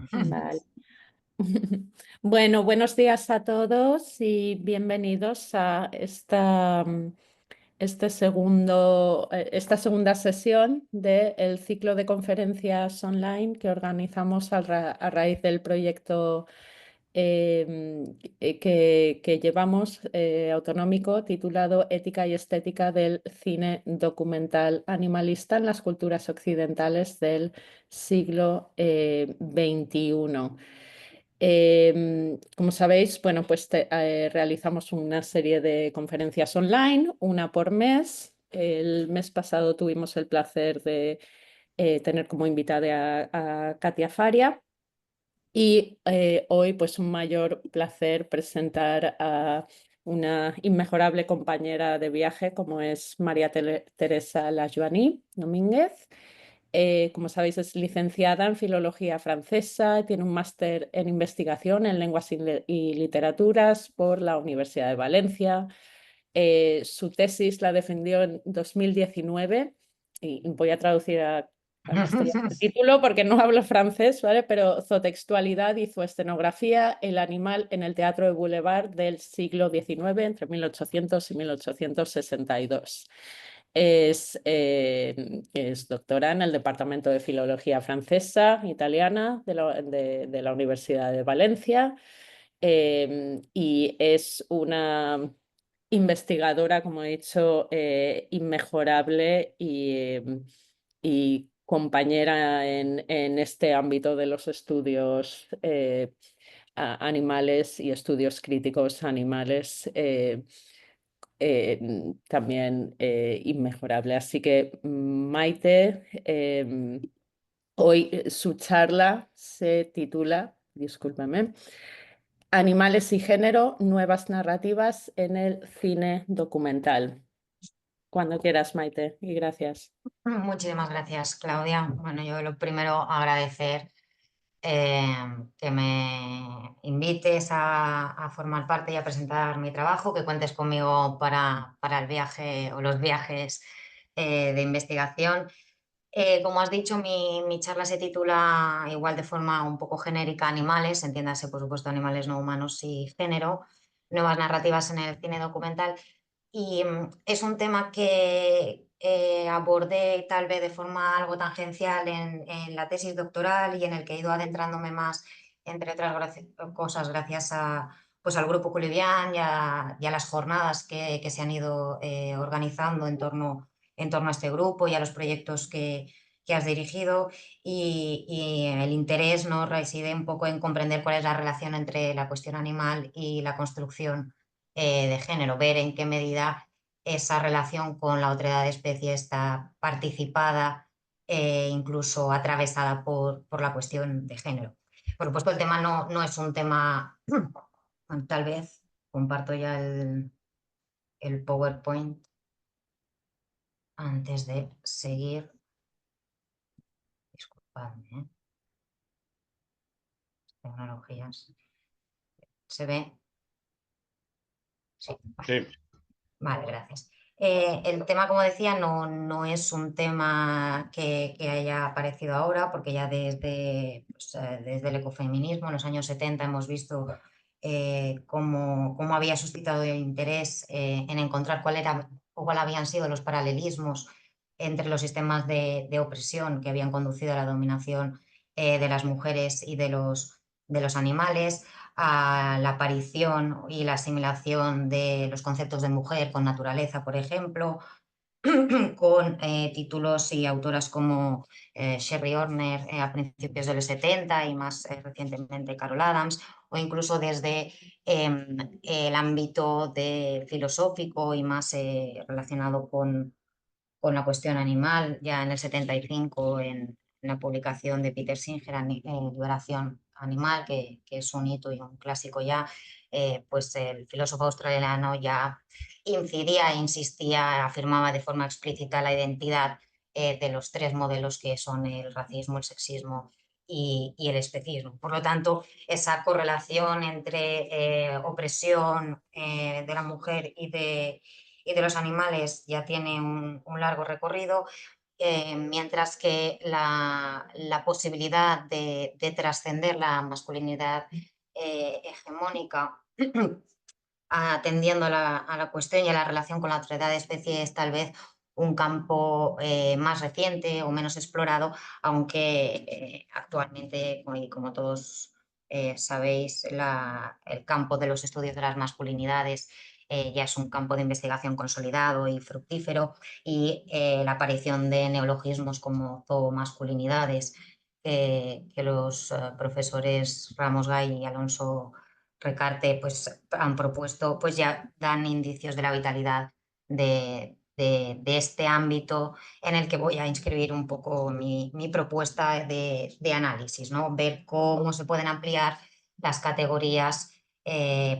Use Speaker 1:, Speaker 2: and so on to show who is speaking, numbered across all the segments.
Speaker 1: Vale. Bueno, buenos días a todos y bienvenidos a esta segunda sesión del ciclo de conferencias online que organizamos a raíz del proyecto que llevamos autonómico titulado Ética y Estética del Cine Documental Animalista en las Culturas Occidentales del siglo XXI. Como sabéis, bueno, pues realizamos una serie de conferencias online, una por mes. El mes pasado tuvimos el placer de tener como invitada a Katia Faria y hoy pues un mayor placer presentar a una inmejorable compañera de viaje como es María Teresa Lajuaní Domínguez. Como sabéis, es licenciada en Filología Francesa, tiene un máster en Investigación en Lenguas y Literaturas por la Universidad de Valencia. Su tesis la defendió en 2019 y voy a traducir al castellano el título porque no hablo francés, ¿vale? Pero zootextualidad y zooescenografía, el animal en el teatro de Boulevard del siglo XIX, entre 1800 y 1862. Es doctora en el Departamento de Filología Francesa, Italiana de la Universidad de Valencia y es una investigadora, como he dicho, inmejorable y compañera en este ámbito de los estudios animales y estudios críticos animales. También inmejorable. Así que Maite, hoy su charla se titula, discúlpame, Animales y género, nuevas narrativas en el cine documental. Cuando quieras, Maite, y gracias.
Speaker 2: Muchísimas gracias, Claudia. Bueno, yo lo primero agradecer eh, que me invites a formar parte y a presentar mi trabajo, que cuentes conmigo para el viaje o los viajes de investigación. Como has dicho, mi charla se titula igual de forma un poco genérica Animales, entiéndase por supuesto animales no humanos y género, nuevas narrativas en el cine documental. Y es un tema que abordé tal vez de forma algo tangencial en la tesis doctoral y en el que he ido adentrándome más, entre otras cosas, gracias pues al Grupo Culivián y a las jornadas que se han ido organizando en torno a este grupo y a los proyectos que has dirigido. Y el interés, ¿no?, reside un poco en comprender cuál es la relación entre la cuestión animal y la construcción de género, ver en qué medida esa relación con la otredad de especie está participada e incluso atravesada por la cuestión de género. Por supuesto, el tema no es un tema, tal vez comparto ya el PowerPoint antes de seguir. Disculpadme, tecnologías. ¿Se ve? Sí.
Speaker 3: Sí.
Speaker 2: Vale, gracias. El tema, como decía, no es un tema que haya aparecido ahora, porque ya desde el ecofeminismo, en los años 70, hemos visto cómo había suscitado interés en encontrar cuál habían sido los paralelismos entre los sistemas de opresión que habían conducido a la dominación de las mujeres y de los animales, a la aparición y la asimilación de los conceptos de mujer con naturaleza, por ejemplo, con títulos y autoras como Sherry Horner a principios de los 70 y más recientemente Carol Adams, o incluso desde el ámbito filosófico y más relacionado con la cuestión animal, ya en el 75 en la publicación de Peter Singer, Liberación Animal, que es un hito y un clásico ya. Pues el filósofo australiano ya incidía e insistía, afirmaba de forma explícita la identidad de los tres modelos que son el racismo, el sexismo y el especismo. Por lo tanto, esa correlación entre opresión de la mujer y de los animales ya tiene un largo recorrido. mientras que la posibilidad de trascender la masculinidad hegemónica, atendiendo a la cuestión y a la relación con la otredad de especie, es tal vez un campo más reciente o menos explorado, aunque actualmente, y como todos sabéis, el campo de los estudios de las masculinidades ya es un campo de investigación consolidado y fructífero, y la aparición de neologismos como zoomasculinidades, que los profesores Ramos Gay y Alonso Recarte pues, han propuesto, pues ya dan indicios de la vitalidad de este ámbito en el que voy a inscribir un poco mi propuesta de análisis, ¿no? Ver cómo se pueden ampliar las categorías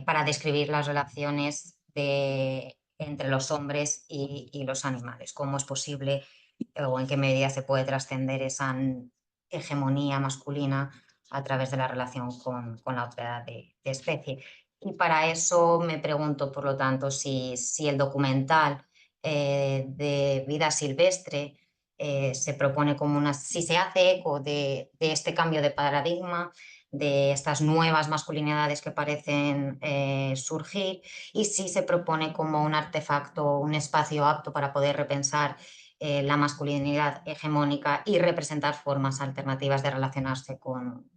Speaker 2: para describir las relaciones entre los hombres y los animales, cómo es posible o en qué medida se puede trascender esa hegemonía masculina a través de la relación con la otredad de especie. Y para eso me pregunto, por lo tanto, si el documental de vida silvestre se propone como si se hace eco de este cambio de paradigma, de estas nuevas masculinidades que parecen surgir, y si se propone como un artefacto, un espacio apto para poder repensar la masculinidad hegemónica y representar formas alternativas de relacionarse con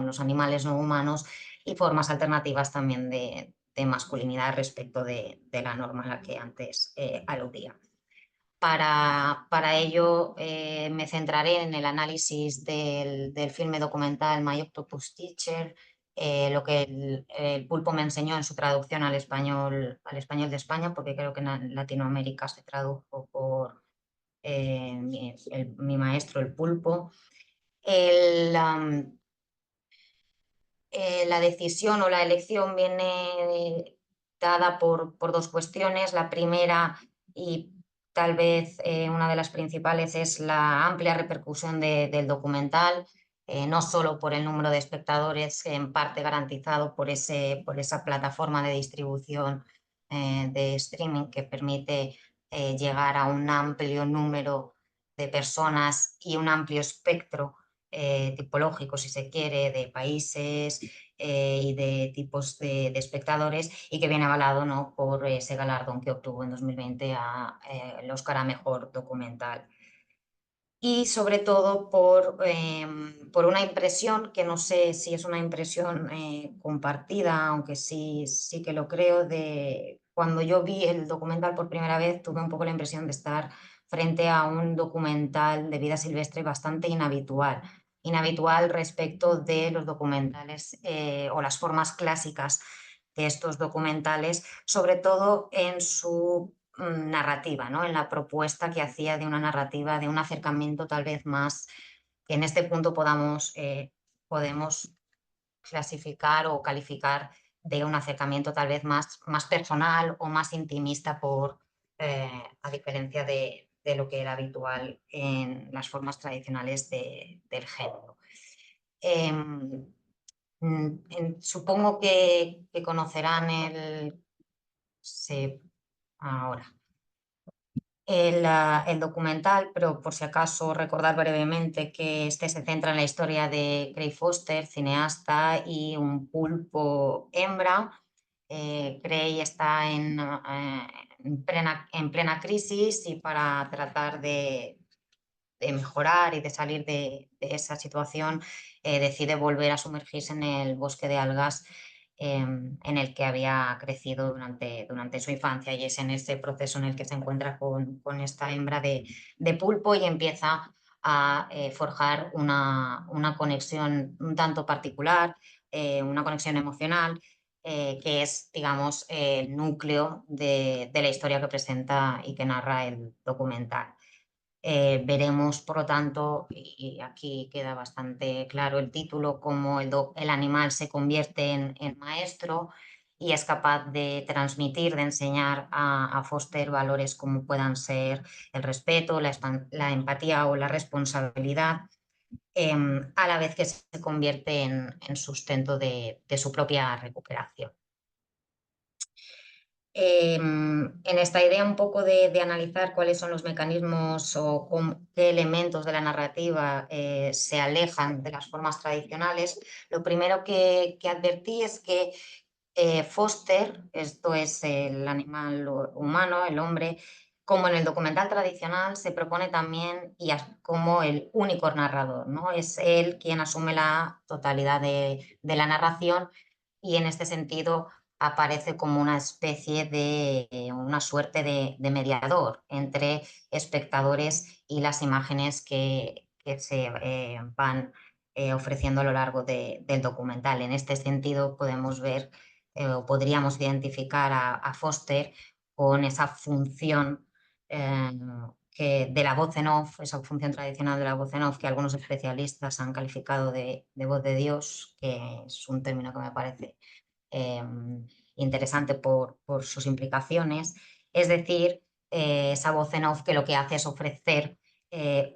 Speaker 2: los animales no humanos y formas alternativas también de masculinidad respecto de la norma a la que antes aludía. Para ello me centraré en el análisis del filme documental My Octopus Teacher, lo que el pulpo me enseñó en su traducción al español de España, porque creo que en Latinoamérica se tradujo por mi maestro el pulpo. La decisión o la elección viene dada por dos cuestiones. La primera, y tal vez una de las principales, es la amplia repercusión del documental, no solo por el número de espectadores, en parte garantizado por esa plataforma de distribución de streaming que permite llegar a un amplio número de personas y un amplio espectro tipológico, si se quiere, de países y de tipos de espectadores, y que viene avalado, ¿no?, por ese galardón que obtuvo en 2020 el Oscar a Mejor Documental. Y sobre todo por una impresión, que no sé si es una impresión compartida, aunque sí que lo creo, de cuando yo vi el documental por primera vez, tuve un poco la impresión de estar frente a un documental de vida silvestre bastante inhabitual respecto de los documentales o las formas clásicas de estos documentales, sobre todo en su narrativa, ¿no?, en la propuesta que hacía de una narrativa, de un acercamiento tal vez más, que en este punto podemos clasificar o calificar de un acercamiento tal vez más personal o más intimista, a diferencia de lo que era habitual en las formas tradicionales del género. Supongo que conocerán ahora el documental, pero por si acaso recordar brevemente que este se centra en la historia de Craig Foster, cineasta, y un pulpo hembra. Craig está en plena crisis, y para tratar de mejorar y de salir de esa situación decide volver a sumergirse en el bosque de algas en el que había crecido durante su infancia, y es en ese proceso en el que se encuentra con esta hembra de pulpo y empieza a forjar una conexión un tanto particular, una conexión emocional, que es, digamos, el núcleo de la historia que presenta y que narra el documental. Veremos, por lo tanto, y aquí queda bastante claro el título, cómo el animal se convierte en maestro y es capaz de transmitir, de enseñar a Foster valores como puedan ser el respeto, la empatía o la responsabilidad, a la vez que se convierte en sustento de su propia recuperación. En esta idea un poco de analizar cuáles son los mecanismos o qué elementos de la narrativa se alejan de las formas tradicionales, lo primero que advertí es que Foster, esto es el animal humano, el hombre, como en el documental tradicional, se propone también como el único narrador, ¿no? Es él quien asume la totalidad de la narración y en este sentido aparece como una especie de, una suerte de mediador entre espectadores y las imágenes que se van ofreciendo a lo largo del documental. En este sentido podemos ver o podríamos identificar a Foster con esa función de la voz en off, esa función tradicional de la voz en off que algunos especialistas han calificado de voz de Dios, que es un término que me parece eh, interesante por sus implicaciones. Es decir, esa voz en off que lo que hace es ofrecer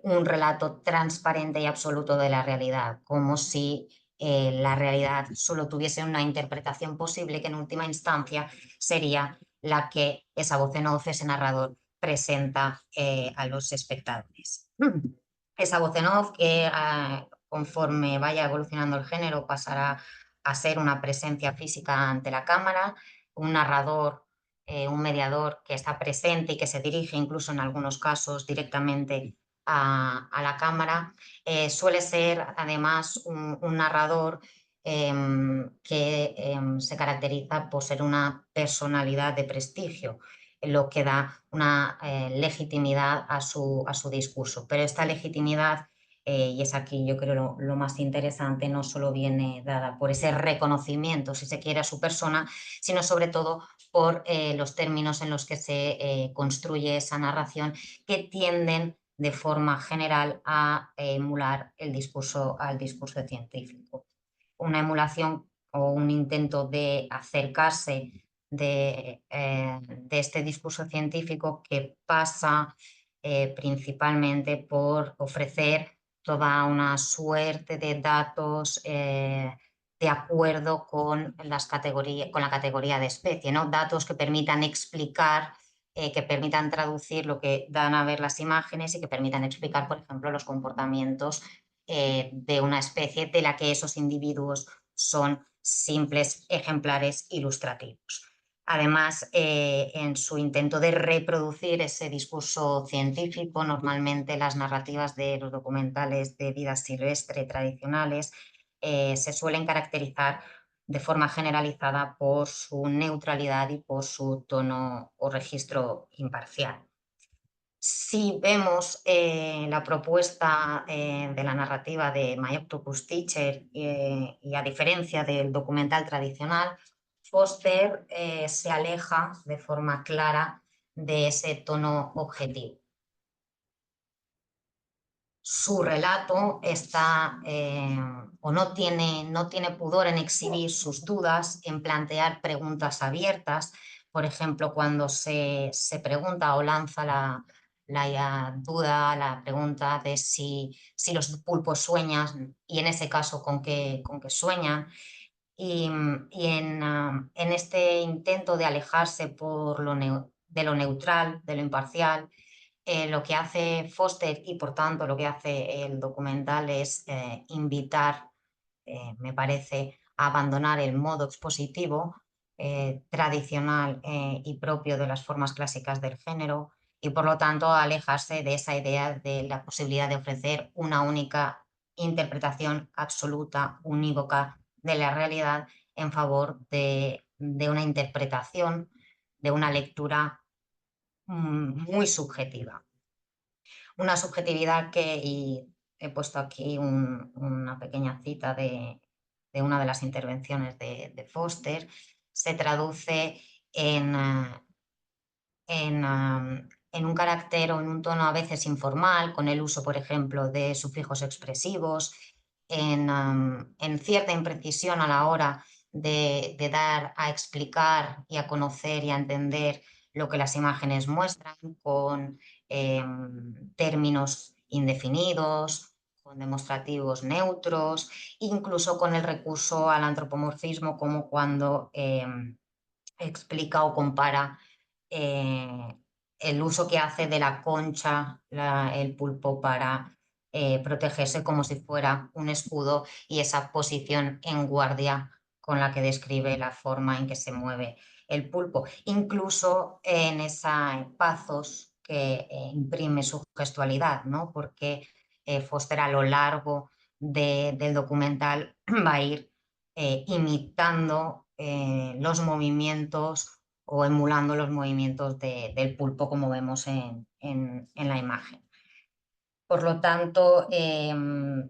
Speaker 2: un relato transparente y absoluto de la realidad, como si la realidad solo tuviese una interpretación posible que en última instancia sería la que esa voz en off, ese narrador, presenta a los espectadores. Esa voz en off que conforme vaya evolucionando el género pasará a ser una presencia física ante la cámara, un narrador, un mediador que está presente y que se dirige incluso en algunos casos directamente a la cámara. Suele ser además un narrador que se caracteriza por ser una personalidad de prestigio, lo que da una legitimidad a su discurso. Pero esta legitimidad, y es aquí yo creo lo más interesante, no solo viene dada por ese reconocimiento, si se quiere, a su persona, sino sobre todo por los términos en los que se construye esa narración, que tienden de forma general a emular al discurso científico. Una emulación o un intento de acercarse de este discurso científico que pasa principalmente por ofrecer toda una suerte de datos de acuerdo con con la categoría de especie, ¿no? Datos que permitan explicar, que permitan traducir lo que dan a ver las imágenes y que permitan explicar, por ejemplo, los comportamientos de una especie de la que esos individuos son simples ejemplares ilustrativos. Además, en su intento de reproducir ese discurso científico, normalmente las narrativas de los documentales de vida silvestre tradicionales se suelen caracterizar de forma generalizada por su neutralidad y por su tono o registro imparcial. Si vemos la propuesta de la narrativa de My Octopus Teacher y a diferencia del documental tradicional, Foster se aleja de forma clara de ese tono objetivo. Su relato está o no tiene pudor en exhibir sus dudas, en plantear preguntas abiertas. Por ejemplo, cuando se pregunta o lanza la duda, la pregunta de si los pulpos sueñan y en ese caso con qué sueñan. Y en este intento de alejarse de lo neutral, de lo imparcial, lo que hace Foster y por tanto lo que hace el documental es invitar, me parece, a abandonar el modo expositivo tradicional y propio de las formas clásicas del género y por lo tanto a alejarse de esa idea de la posibilidad de ofrecer una única interpretación absoluta, unívoca de la realidad en favor de una interpretación, de una lectura muy subjetiva. Una subjetividad y he puesto aquí una pequeña cita de una de las intervenciones de Foster, se traduce en un carácter o en un tono a veces informal, con el uso, por ejemplo, de sufijos expresivos, en cierta imprecisión a la hora de dar a explicar y a conocer y a entender lo que las imágenes muestran, con términos indefinidos, con demostrativos neutros, incluso con el recurso al antropomorfismo, como cuando explica o compara el uso que hace de la concha el pulpo para protegerse como si fuera un escudo, y esa posición en guardia con la que describe la forma en que se mueve el pulpo. Incluso en esa pathos que imprime su gestualidad, ¿no? Porque Foster a lo largo del documental va a ir imitando los movimientos o emulando los movimientos del pulpo, como vemos en la imagen. Por lo tanto,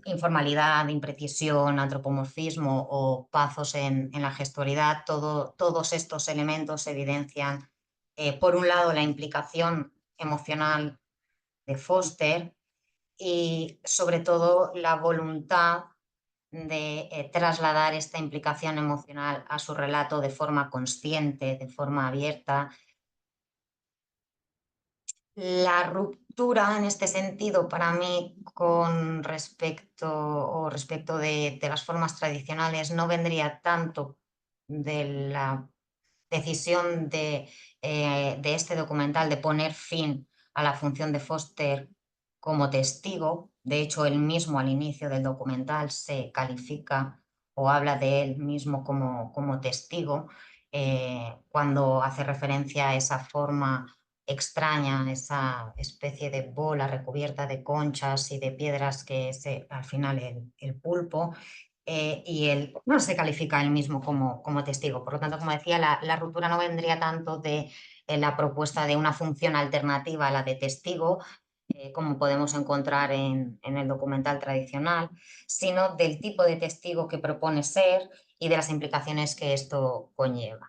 Speaker 2: informalidad, imprecisión, antropomorfismo o pathos en la gestualidad, todos estos elementos evidencian, por un lado, la implicación emocional de Foster y, sobre todo, la voluntad de trasladar esta implicación emocional a su relato de forma consciente, de forma abierta. La ruptura en este sentido para mí con respecto de las formas tradicionales no vendría tanto de la decisión de este documental de poner fin a la función de Foster como testigo. De hecho, él mismo al inicio del documental se califica o habla de él mismo como testigo, cuando hace referencia a esa forma extraña, esa especie de bola recubierta de conchas y de piedras que es al final el pulpo. Y él no se califica él mismo como testigo. Por lo tanto, como decía, la ruptura no vendría tanto de la propuesta de una función alternativa a la de testigo, como podemos encontrar en el documental tradicional, sino del tipo de testigo que propone ser y de las implicaciones que esto conlleva.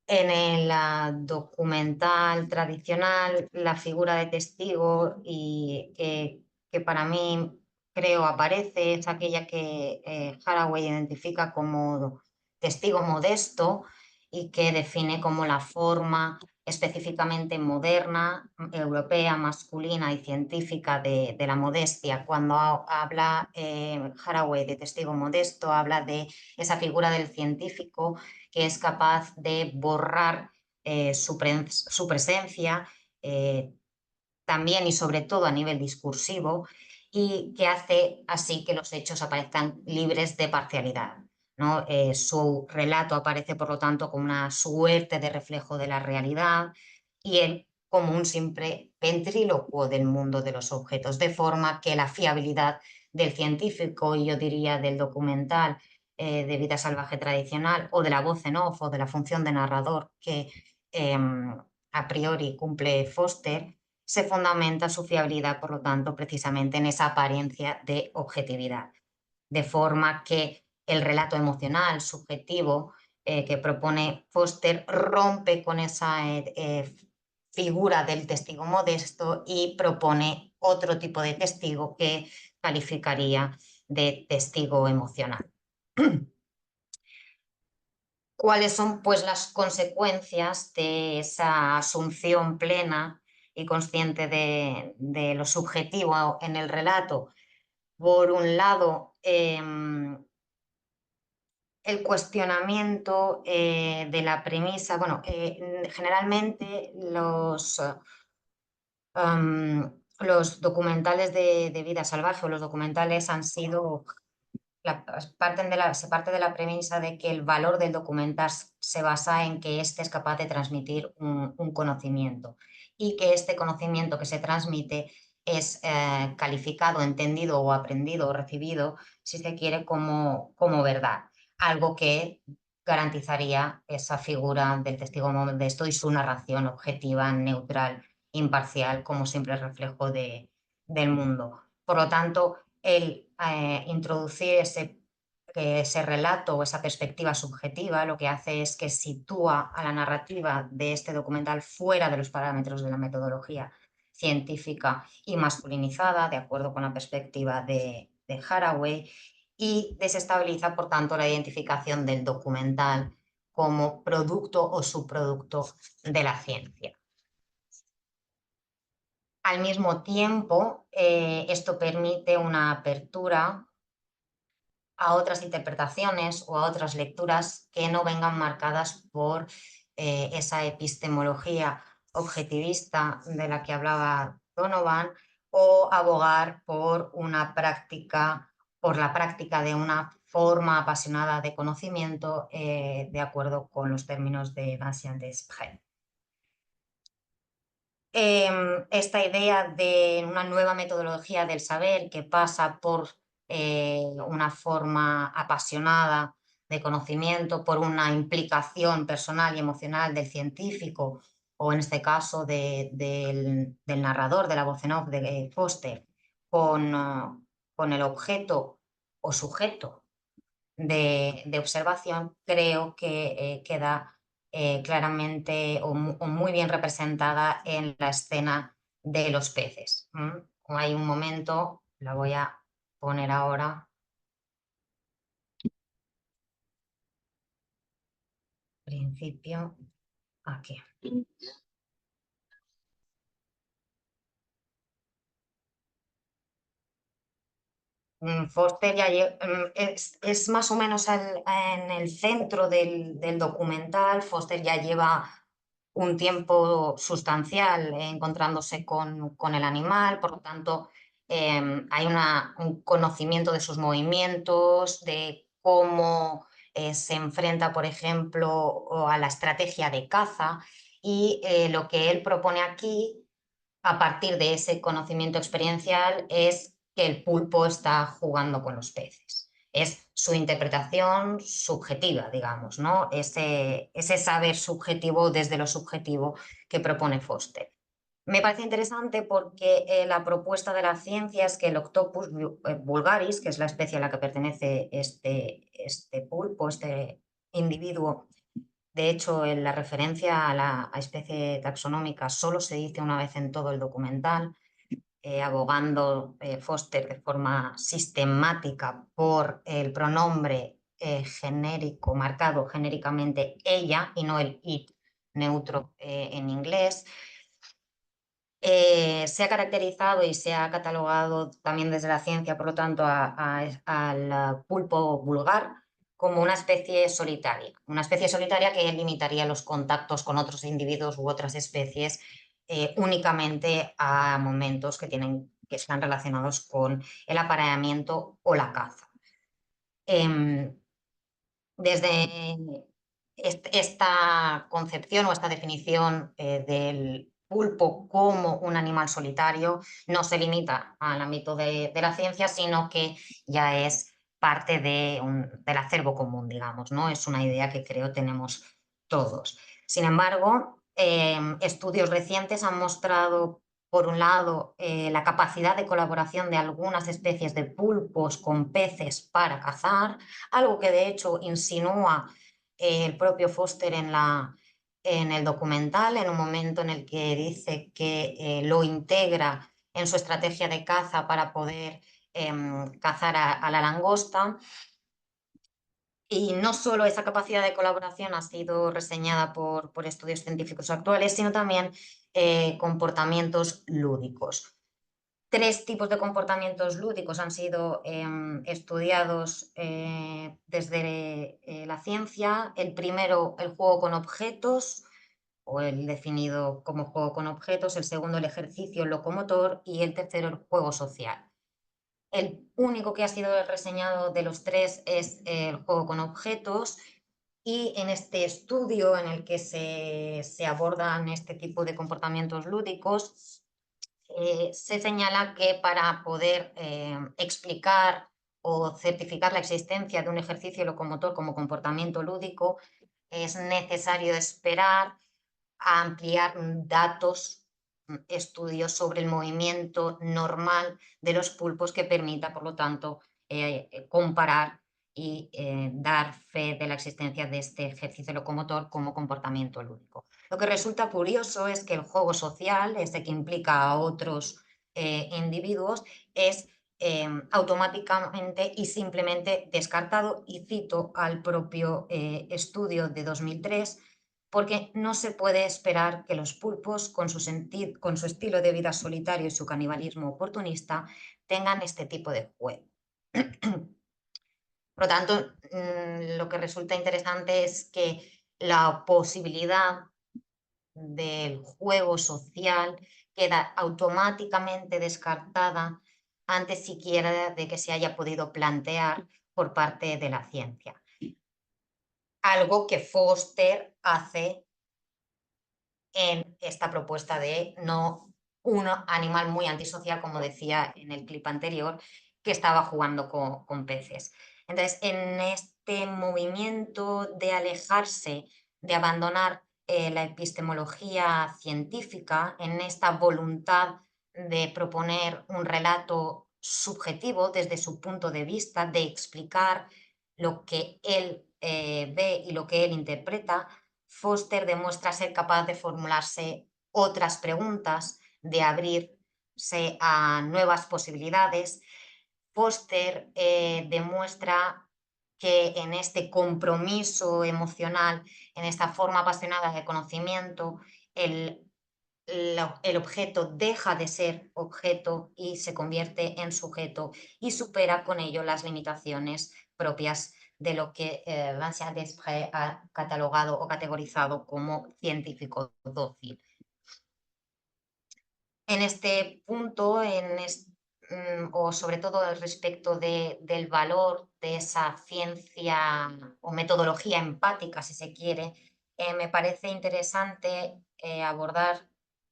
Speaker 2: En el documental tradicional, la figura de testigo y que para mí creo aparece es aquella que Haraway identifica como testigo modesto y que define como la forma específicamente moderna, europea, masculina y científica de la modestia. Cuando habla Haraway de testigo modesto, habla de esa figura del científico que es capaz de borrar su presencia, también y sobre todo a nivel discursivo, y que hace así que los hechos aparezcan libres de parcialidad, ¿no? Su relato aparece, por lo tanto, como una suerte de reflejo de la realidad y él como un simple ventrílocuo del mundo de los objetos, de forma que la fiabilidad del científico, y yo diría del documental de vida salvaje tradicional, o de la voz en off o de la función de narrador que a priori cumple Foster, se fundamenta su fiabilidad, por lo tanto, precisamente en esa apariencia de objetividad, de forma que el relato emocional, subjetivo, que propone Foster rompe con esa figura del testigo modesto y propone otro tipo de testigo que calificaría de testigo emocional. ¿Cuáles son, pues, las consecuencias de esa asunción plena y consciente de lo subjetivo en el relato? Por un lado, el cuestionamiento de la premisa. Bueno, generalmente los documentales de vida salvaje o los documentales han sido se parte de la premisa de que el valor del documental se basa en que éste es capaz de transmitir un conocimiento, y que este conocimiento que se transmite es calificado, entendido o aprendido o recibido, si se quiere, como verdad, algo que garantizaría esa figura del testigo modesto y su narración objetiva, neutral, imparcial, como simple reflejo del mundo. Por lo tanto, el introducir ese relato o esa perspectiva subjetiva lo que hace es que sitúa a la narrativa de este documental fuera de los parámetros de la metodología científica y masculinizada, de acuerdo con la perspectiva de Haraway, y desestabiliza, por tanto, la identificación del documental como producto o subproducto de la ciencia. Al mismo tiempo, esto permite una apertura a otras interpretaciones o a otras lecturas que no vengan marcadas por esa epistemología objetivista de la que hablaba Donovan, o abogar por la práctica de una forma apasionada de conocimiento de acuerdo con los términos de Vincent Desprez. Esta idea de una nueva metodología del saber que pasa por una forma apasionada de conocimiento, por una implicación personal y emocional del científico, o en este caso del narrador, de la voz en off de Foster, con el objeto o sujeto de observación, creo que queda claramente o muy bien representada en la escena de los peces. Hay un momento, la voy a poner ahora. Principio, aquí. Foster ya es más o menos en el centro del documental. Foster ya lleva un tiempo sustancial encontrándose con el animal, por lo tanto hay un conocimiento de sus movimientos, de cómo se enfrenta, por ejemplo, a la estrategia de caza, y lo que él propone aquí, a partir de ese conocimiento experiencial, es que el pulpo está jugando con los peces. Es su interpretación subjetiva, digamos, ¿no? Ese saber subjetivo desde lo subjetivo que propone Foster. Me parece interesante porque la propuesta de la ciencia es que el Octopus vulgaris, que es la especie a la que pertenece este pulpo, este individuo, de hecho, en la referencia a la especie taxonómica solo se dice una vez en todo el documental, abogando Foster de forma sistemática por el pronombre genérico, marcado genéricamente ella y no el it neutro en inglés. Se ha caracterizado y se ha catalogado también desde la ciencia, por lo tanto, al pulpo vulgar como una especie solitaria que limitaría los contactos con otros individuos u otras especies únicamente a momentos que están relacionados con el apareamiento o la caza. Desde esta concepción o esta definición del pulpo como un animal solitario no se limita al ámbito de la ciencia, sino que ya es parte del acervo común, digamos, ¿no? Es una idea que creo tenemos todos. Sin embargo, estudios recientes han mostrado, por un lado, la capacidad de colaboración de algunas especies de pulpos con peces para cazar, algo que de hecho insinúa el propio Foster en el documental, en un momento en el que dice que lo integra en su estrategia de caza para poder cazar a la langosta. Y no solo esa capacidad de colaboración ha sido reseñada por estudios científicos actuales, sino también comportamientos lúdicos. 3 tipos de comportamientos lúdicos han sido estudiados desde la ciencia. El primero, el juego con objetos, o el definido como juego con objetos. El segundo, el ejercicio locomotor. Y el tercero, el juego social. El único que ha sido reseñado de los 3 es el juego con objetos, y en este estudio en el que se abordan este tipo de comportamientos lúdicos, se señala que para poder explicar o certificar la existencia de un ejercicio locomotor como comportamiento lúdico, es necesario esperar a ampliar datos, estudios sobre el movimiento normal de los pulpos, que permita, por lo tanto, comparar y dar fe de la existencia de este ejercicio locomotor como comportamiento lúdico. Lo que resulta curioso es que el juego social, este que implica a otros individuos, es automáticamente y simplemente descartado, y cito al propio estudio de 2003, porque no se puede esperar que los pulpos, con su estilo de vida solitario y su canibalismo oportunista, tengan este tipo de juego. Por lo tanto, lo que resulta interesante es que la posibilidad del juego social queda automáticamente descartada antes siquiera de que se haya podido plantear por parte de la ciencia. Algo que Foster hace en esta propuesta de no un animal muy antisocial, como decía en el clip anterior, que estaba jugando con peces. Entonces, en este movimiento de alejarse, de abandonar la epistemología científica, en esta voluntad de proponer un relato subjetivo desde su punto de vista, de explicar lo que él ve y lo que él interpreta, Foster demuestra ser capaz de formularse otras preguntas, de abrirse a nuevas posibilidades. Foster demuestra que en este compromiso emocional, en esta forma apasionada de conocimiento, el objeto deja de ser objeto y se convierte en sujeto y supera con ello las limitaciones propias de lo que Vincent Desprez ha catalogado o categorizado como científico dócil. En este punto, o sobre todo respecto del valor de esa ciencia o metodología empática, si se quiere, me parece interesante abordar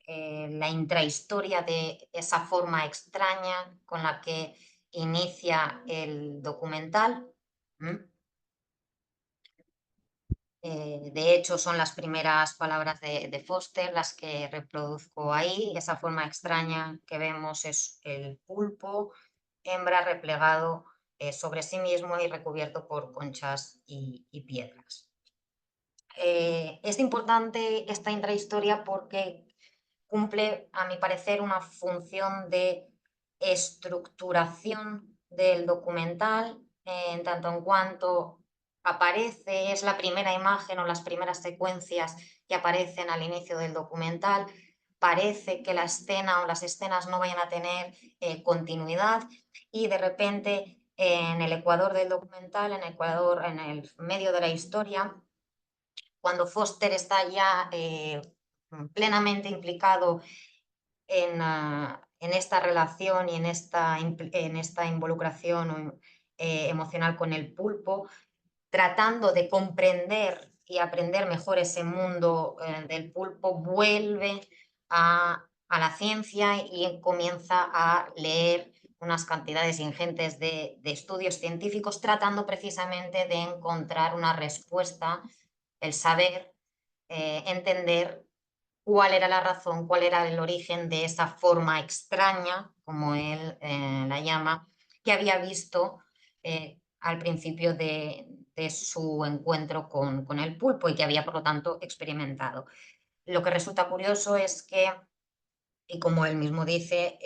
Speaker 2: la intrahistoria de esa forma extraña con la que inicia el documental. De hecho, son las primeras palabras de Foster las que reproduzco ahí. Esa forma extraña que vemos es el pulpo, hembra replegado sobre sí mismo y recubierto por conchas y piedras. Es importante esta intrahistoria porque cumple, a mi parecer, una función de estructuración del documental, en tanto en cuanto aparece, es la primera imagen o las primeras secuencias que aparecen al inicio del documental. Parece que la escena o las escenas no vayan a tener continuidad y de repente en el ecuador del documental, en el medio de la historia, cuando Foster está ya plenamente implicado en esta relación y en esta involucración emocional con el pulpo, tratando de comprender y aprender mejor ese mundo del pulpo, vuelve a la ciencia y comienza a leer unas cantidades ingentes de estudios científicos, tratando precisamente de encontrar una respuesta, el saber, entender cuál era la razón, cuál era el origen de esa forma extraña, como él la llama, que había visto al principio de su encuentro con el pulpo y que había, por lo tanto, experimentado. Lo que resulta curioso es que, y como él mismo dice,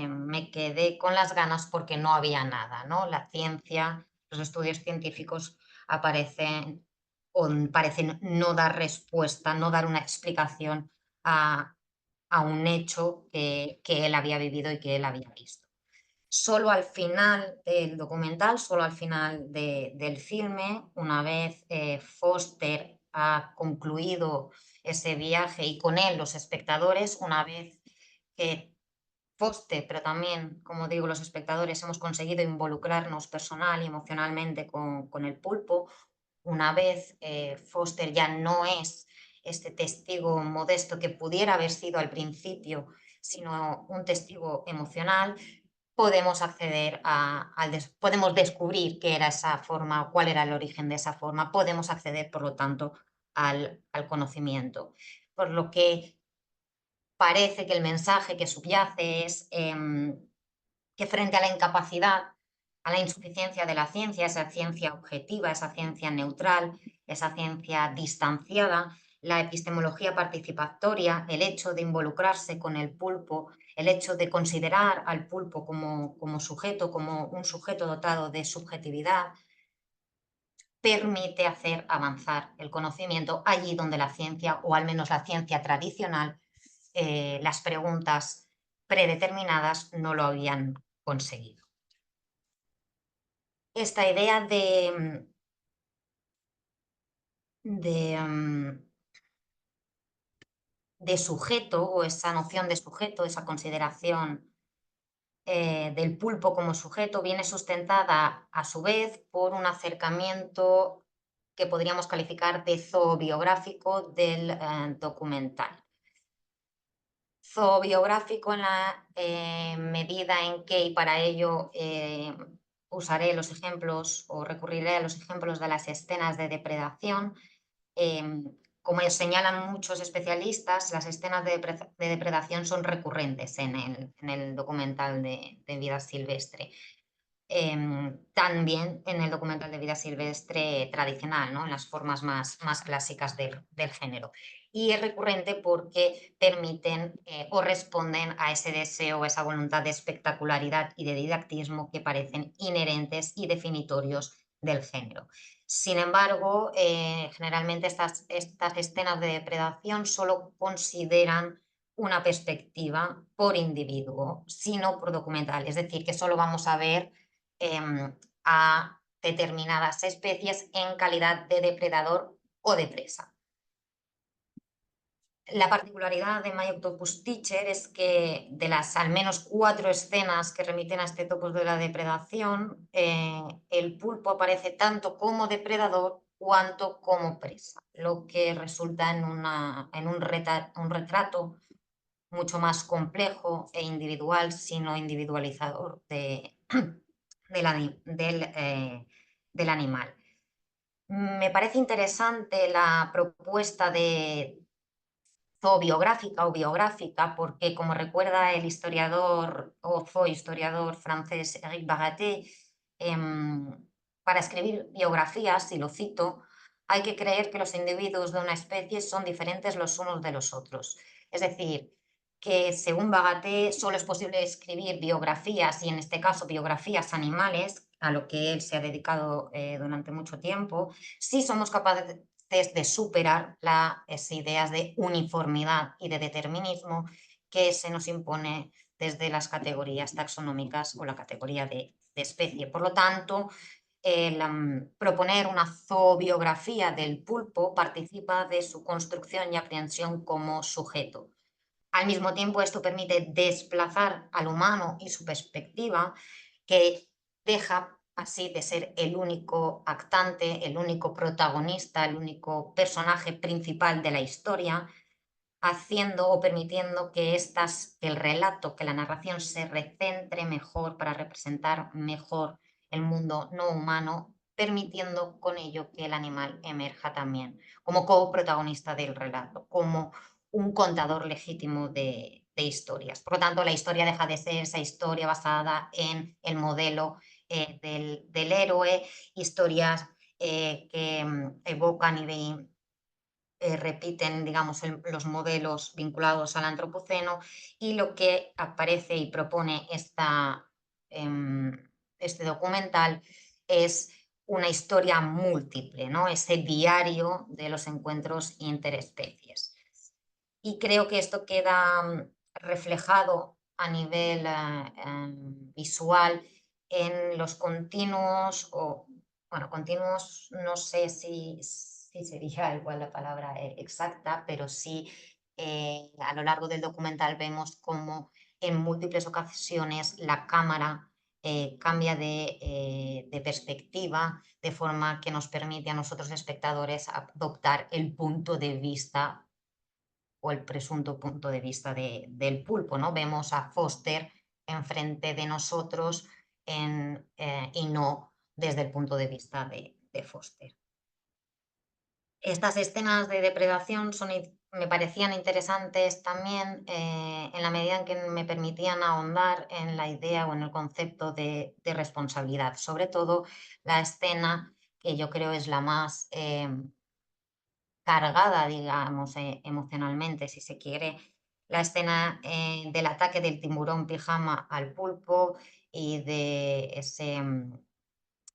Speaker 2: me quedé con las ganas porque no había nada, ¿no? La ciencia, los estudios científicos aparecen o parecen no dar respuesta, no dar una explicación a, a un hecho que él había vivido y que él había visto. Solo al final del documental, solo al final del filme, una vez Foster ha concluido ese viaje y con él los espectadores, una vez que Foster, pero también, como digo, los espectadores hemos conseguido involucrarnos personal y emocionalmente con el pulpo, una vez Foster ya no es este testigo modesto que pudiera haber sido al principio, sino un testigo emocional, podemos acceder podemos descubrir qué era esa forma, cuál era el origen de esa forma, podemos acceder, por lo tanto, al conocimiento. Por lo que parece que el mensaje que subyace es que frente a la incapacidad, a la insuficiencia de la ciencia, esa ciencia objetiva, esa ciencia neutral, esa ciencia distanciada, la epistemología participatoria, el hecho de involucrarse con el pulpo, el hecho de considerar al pulpo como sujeto, como un sujeto dotado de subjetividad, permite hacer avanzar el conocimiento allí donde la ciencia, o al menos la ciencia tradicional, las preguntas predeterminadas no lo habían conseguido. Esta idea de, de sujeto, o esa noción de sujeto, esa consideración del pulpo como sujeto, viene sustentada a su vez por un acercamiento que podríamos calificar de zoobiográfico del documental. Zoobiográfico en la medida en que, y para ello usaré los ejemplos o recurriré a los ejemplos de las escenas de depredación. Como señalan muchos especialistas, las escenas de depredación son recurrentes en el documental de vida silvestre. También en el documental de vida silvestre tradicional, ¿no? En las formas más clásicas del género. Y es recurrente porque permiten o responden a ese deseo, esa voluntad de espectacularidad y de didactismo que parecen inherentes y definitorios del género. Sin embargo, generalmente estas escenas de depredación solo consideran una perspectiva por individuo, sino por documental. Es decir, que solo vamos a ver a determinadas especies en calidad de depredador o de presa. La particularidad de My Octopus Teacher es que de las al menos 4 escenas que remiten a este topos de la depredación, el pulpo aparece tanto como depredador cuanto como presa, lo que resulta en un retrato mucho más complejo e individual, sino individualizador del animal. Me parece interesante la propuesta de zoobiográfica o biográfica, porque como recuerda el historiador o zoohistoriador francés Éric Baraté, para escribir biografías, y lo cito, hay que creer que los individuos de una especie son diferentes los unos de los otros. Es decir, que según Bagaté solo es posible escribir biografías, y en este caso biografías animales, a lo que él se ha dedicado durante mucho tiempo, si somos capaces de superar las ideas de uniformidad y de determinismo que se nos impone desde las categorías taxonómicas o la categoría de especie. Por lo tanto, el proponer una zoobiografía del pulpo participa de su construcción y aprehensión como sujeto. Al mismo tiempo, esto permite desplazar al humano y su perspectiva, que deja así de ser el único actante, el único protagonista, el único personaje principal de la historia, haciendo o permitiendo que el relato, que la narración se recentre mejor para representar mejor el mundo no humano, permitiendo con ello que el animal emerja también como coprotagonista del relato, como un contador legítimo de historias. Por lo tanto, la historia deja de ser esa historia basada en el modelo del héroe, historias que evocan y repiten, digamos, los modelos vinculados al antropoceno, y lo que aparece y propone este documental es una historia múltiple, ¿no? Ese diario de los encuentros interespecies. Y creo que esto queda reflejado a nivel visual en los continuos, bueno, continuos, no sé si sería igual la palabra exacta, pero sí a lo largo del documental vemos cómo en múltiples ocasiones la cámara cambia de perspectiva, de forma que nos permite a nosotros espectadores adoptar el punto de vista o el presunto punto de vista del pulpo, ¿no? Vemos a Foster enfrente de nosotros y no desde el punto de vista de Foster. Estas escenas de depredación me parecían interesantes también en la medida en que me permitían ahondar en la idea o en el concepto de responsabilidad. Sobre todo la escena que yo creo es la más cargada, digamos, emocionalmente, si se quiere, la escena del ataque del tiburón pijama al pulpo y de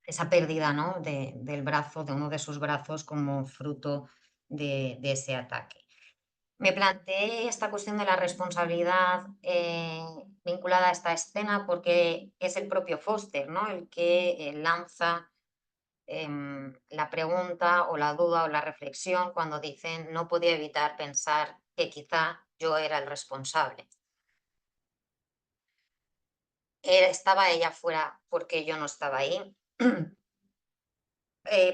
Speaker 2: esa pérdida, ¿no? del brazo, de uno de sus brazos como fruto de ese ataque. Me planteé esta cuestión de la responsabilidad vinculada a esta escena porque es el propio Foster, ¿no? El que lanza la pregunta o la duda o la reflexión cuando dicen no podía evitar pensar que quizá yo era el responsable. ¿Estaba ella fuera porque yo no estaba ahí?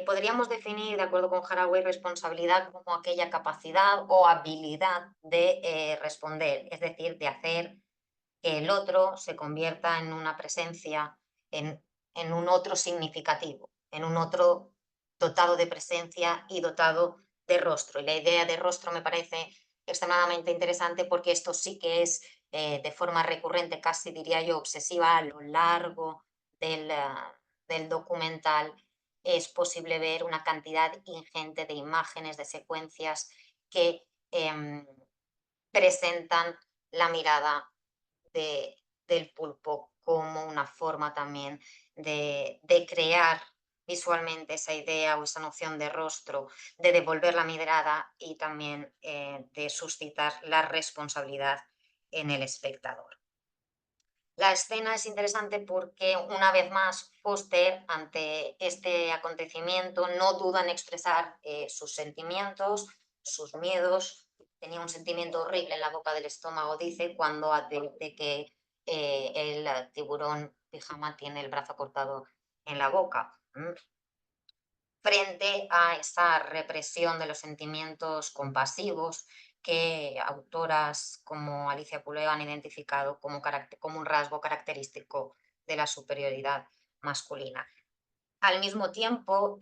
Speaker 2: Podríamos definir, de acuerdo con Haraway, responsabilidad como aquella capacidad o habilidad de responder, es decir, de hacer que el otro se convierta en una presencia, en un otro significativo, en un otro dotado de presencia y dotado de rostro. Y la idea de rostro me parece extremadamente interesante porque esto sí que es de forma recurrente, casi diría yo obsesiva, a lo largo del documental. Es posible ver una cantidad ingente de imágenes, de secuencias que presentan la mirada del pulpo como una forma también de crear visualmente esa idea o esa noción de rostro, de devolver la mirada y también de suscitar la responsabilidad en el espectador. La escena es interesante porque una vez más Foster, ante este acontecimiento, no duda en expresar sus sentimientos, sus miedos. Tenía un sentimiento horrible en la boca del estómago, dice, cuando advierte que el tiburón pijama tiene el brazo cortado en la boca. Frente a esa represión de los sentimientos compasivos que autoras como Alicia Puleo han identificado como un rasgo característico de la superioridad masculina. Al mismo tiempo,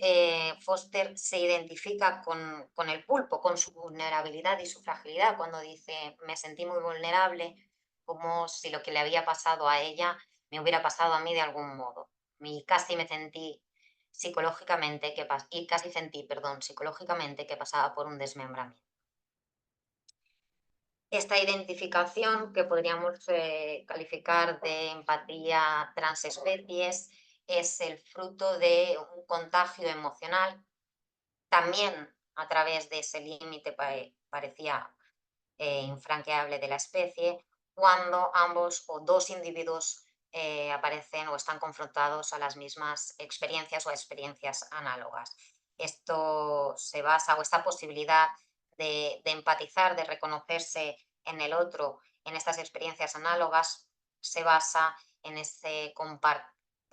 Speaker 2: Foster se identifica con el pulpo, con su vulnerabilidad y su fragilidad, cuando dice, me sentí muy vulnerable, como si lo que le había pasado a ella me hubiera pasado a mí de algún modo. Y casi me sentí psicológicamente psicológicamente que pasaba por un desmembramiento. Esta identificación, que podríamos calificar de empatía transespecies, es el fruto de un contagio emocional, también a través de ese límite parecía infranqueable de la especie, cuando ambos o dos individuos aparecen o están confrontados a las mismas experiencias o a experiencias análogas. Esto se basa, o esta posibilidad de empatizar, de reconocerse en el otro, en estas experiencias análogas, se basa en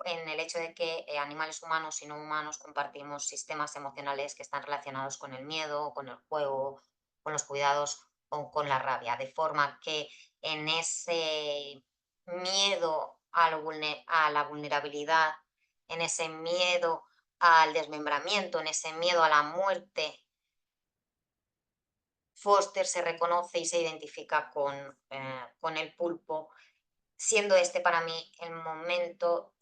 Speaker 2: en el hecho de que animales humanos y no humanos compartimos sistemas emocionales que están relacionados con el miedo, con el juego, con los cuidados o con la rabia, de forma que en ese miedo a la vulnerabilidad, en ese miedo al desmembramiento, en ese miedo a la muerte, Foster se reconoce y se identifica con el pulpo, siendo este para mí el momento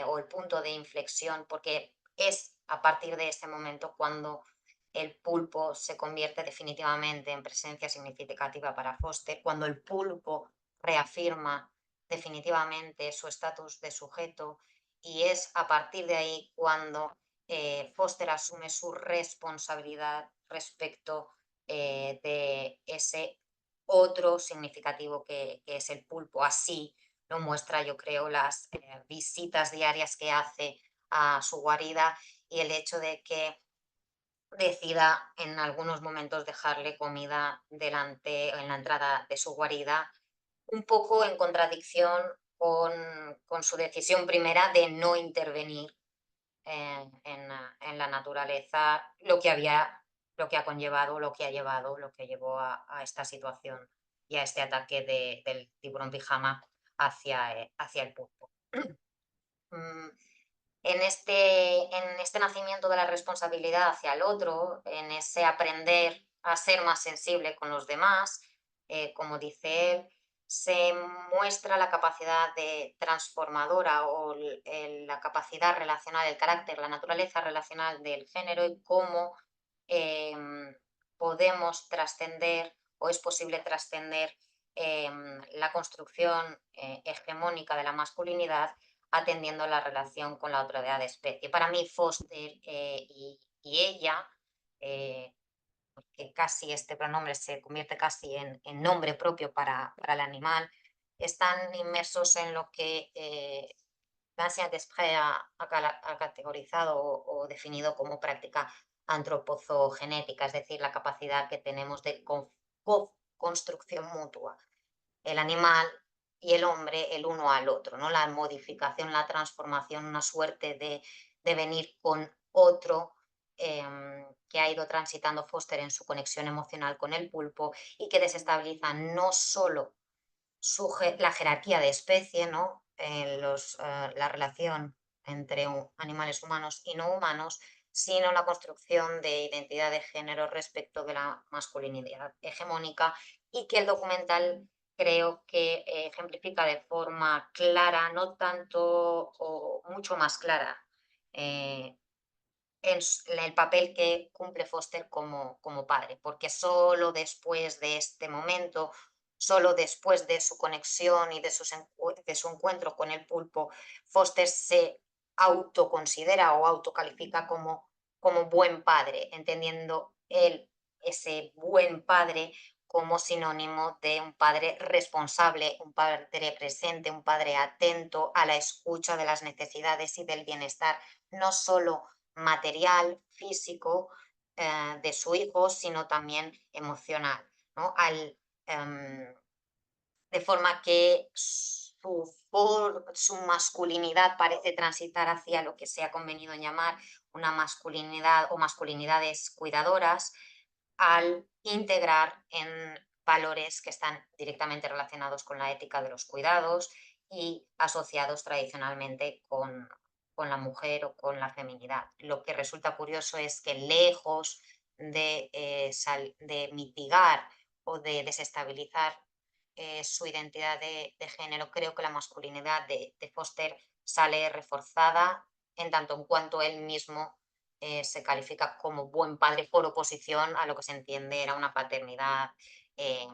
Speaker 2: o el punto de inflexión, porque es a partir de este momento cuando el pulpo se convierte definitivamente en presencia significativa para Foster, cuando el pulpo reafirma definitivamente su estatus de sujeto, y es a partir de ahí cuando Foster asume su responsabilidad respecto de ese otro significativo que es el pulpo. Así lo muestra, yo creo, las visitas diarias que hace a su guarida y el hecho de que decida en algunos momentos dejarle comida delante en la entrada de su guarida, un poco en contradicción con su decisión primera de no intervenir en la naturaleza, lo que ha conllevado, lo que ha llevado, lo que llevó a esta situación y a este ataque del tiburón pijama hacia el pulpo. Mm, en este nacimiento de la responsabilidad hacia el otro, en ese aprender a ser más sensible con los demás, como dice él, se muestra la capacidad de transformadora o la capacidad relacional, el carácter, la naturaleza relacional del género y cómo podemos trascender o es posible trascender la construcción hegemónica de la masculinidad atendiendo la relación con la otra edad de especie. Para mí, Foster y ella, que casi este pronombre se convierte casi en nombre propio para el animal, están inmersos en lo que Vincent Desprez ha categorizado o definido como práctica antropozogenética, es decir, la capacidad que tenemos de co-construcción mutua, el animal y el hombre el uno al otro, ¿no? La modificación, la transformación, una suerte de venir con otro que ha ido transitando Foster en su conexión emocional con el pulpo y que desestabiliza no solo la jerarquía de especie, ¿no? La relación entre animales humanos y no humanos, sino la construcción de identidad de género respecto de la masculinidad hegemónica, y que el documental creo que ejemplifica de forma clara, no tanto o mucho más clara, eh, el papel que cumple Foster como padre, porque solo después de este momento, solo después de su conexión y de su encuentro con el pulpo, Foster se autoconsidera o autocalifica como buen padre, entendiendo él ese buen padre como sinónimo de un padre responsable, un padre presente, un padre atento a la escucha de las necesidades y del bienestar, no solo material, físico, de su hijo, sino también emocional, ¿no? De forma que su masculinidad parece transitar hacia lo que se ha convenido en llamar una masculinidad o masculinidades cuidadoras, al integrar en valores que están directamente relacionados con la ética de los cuidados y asociados tradicionalmente con la mujer o con la feminidad. Lo que resulta curioso es que lejos de mitigar o de desestabilizar su identidad de género, creo que la masculinidad de Foster sale reforzada en tanto en cuanto él mismo se califica como buen padre por oposición a lo que se entiende era una paternidad eh,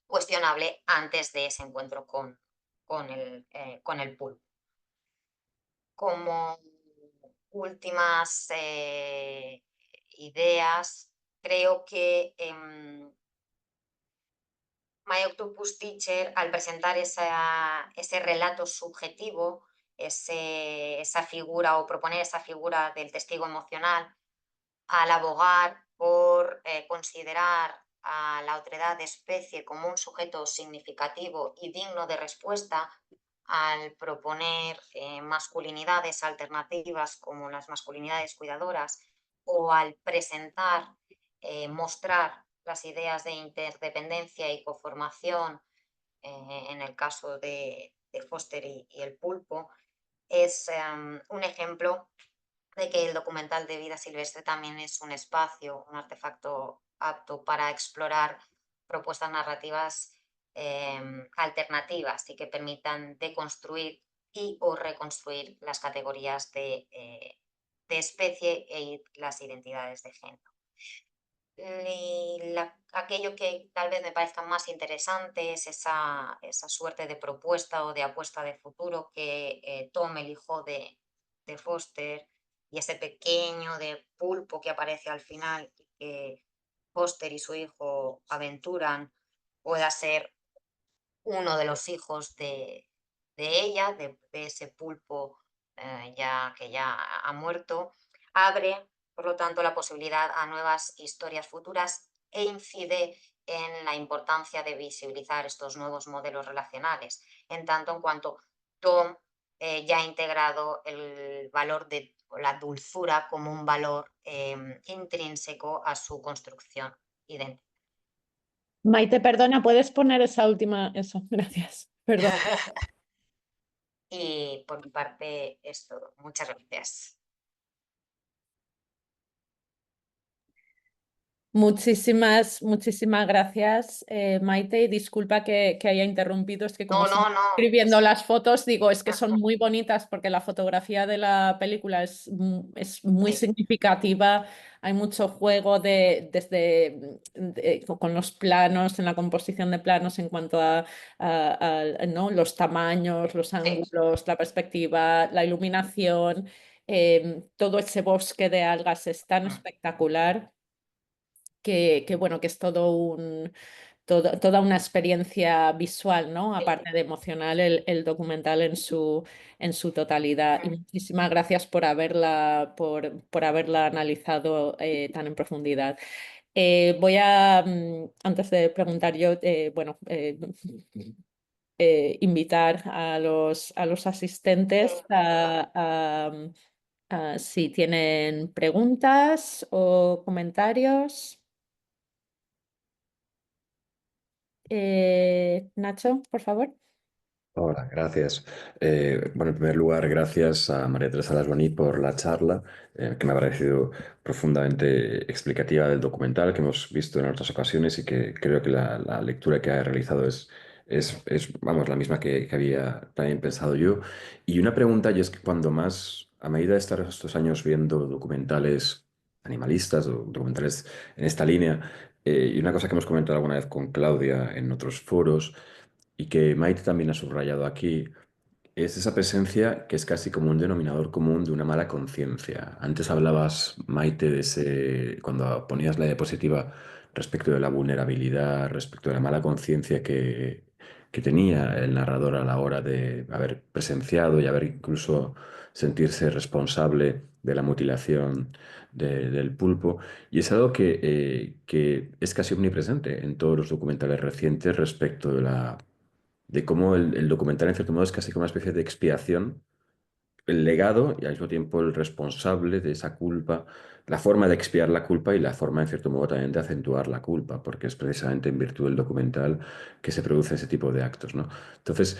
Speaker 2: cuestionable antes de ese encuentro con el pulpo. Como últimas ideas, creo que My Octopus Teacher, al presentar ese relato subjetivo, esa figura o proponer esa figura del testigo emocional, al abogar por considerar a la otredad de especie como un sujeto significativo y digno de respuesta, al proponer masculinidades alternativas como las masculinidades cuidadoras, o al presentar, mostrar las ideas de interdependencia y coformación, en el caso de Foster y el pulpo, es un ejemplo de que el documental de vida silvestre también es un espacio, un artefacto apto para explorar propuestas narrativas alternativas y que permitan deconstruir y o reconstruir las categorías de especie y las identidades de género. Aquello que tal vez me parezca más interesante es esa suerte de propuesta o de apuesta de futuro que Tom, el hijo de Foster, y ese pequeño de pulpo que aparece al final y que Foster y su hijo aventuran, pueda ser uno de los hijos de ella, de ese pulpo que ya ha muerto, abre, por lo tanto, la posibilidad a nuevas historias futuras e incide en la importancia de visibilizar estos nuevos modelos relacionales, en tanto en cuanto Tom ya ha integrado el valor de la dulzura como un valor intrínseco a su construcción idéntica.
Speaker 1: Maite, perdona, ¿puedes poner esa última? Eso, gracias. Perdón.
Speaker 2: Y por mi parte es todo. Muchas gracias.
Speaker 1: Muchísimas gracias, Maite. Y disculpa que haya interrumpido, es que como
Speaker 2: No,
Speaker 1: estoy
Speaker 2: no, no.
Speaker 1: escribiendo las fotos, digo, es que son muy bonitas porque la fotografía de la película es muy
Speaker 2: Sí,
Speaker 1: significativa. Hay mucho juego con los planos, en la composición de planos en cuanto ¿no? los tamaños, los
Speaker 2: sí.
Speaker 1: ángulos, la perspectiva, la iluminación, todo ese bosque de algas es tan
Speaker 2: Mm.
Speaker 1: espectacular que bueno, que es todo toda una experiencia visual, ¿no? Aparte de emocional, el documental en su totalidad. Y muchísimas gracias por haberla analizado tan en profundidad. Antes de preguntar yo, bueno, invitar a los asistentes a si tienen preguntas o comentarios. Nacho, por favor.
Speaker 3: Hola, gracias. Bueno, en primer lugar, gracias a María Teresa Lasboní por la charla, que me ha parecido profundamente explicativa del documental que hemos visto en otras ocasiones y que creo que la lectura que ha realizado vamos, la misma que había también pensado yo. Y una pregunta, y es que cuando más, a medida de estar estos años viendo documentales animalistas o documentales en esta línea, y una cosa que hemos comentado alguna vez con Claudia en otros foros, y que Maite también ha subrayado aquí, es esa presencia que es casi como un denominador común de una mala conciencia. Antes hablabas, Maite, de ese, cuando ponías la diapositiva respecto de la vulnerabilidad, respecto de la mala conciencia que tenía el narrador a la hora de haber presenciado y haber incluso sentirse responsable de la mutilación del pulpo. Y es algo que es casi omnipresente en todos los documentales recientes respecto de cómo el documental, en cierto modo, es casi como una especie de expiación, el legado y al mismo tiempo el responsable de esa culpa, la forma de expiar la culpa y la forma, en cierto modo, también de acentuar la culpa, porque es precisamente en virtud del documental que se produce ese tipo de actos, ¿no? Entonces,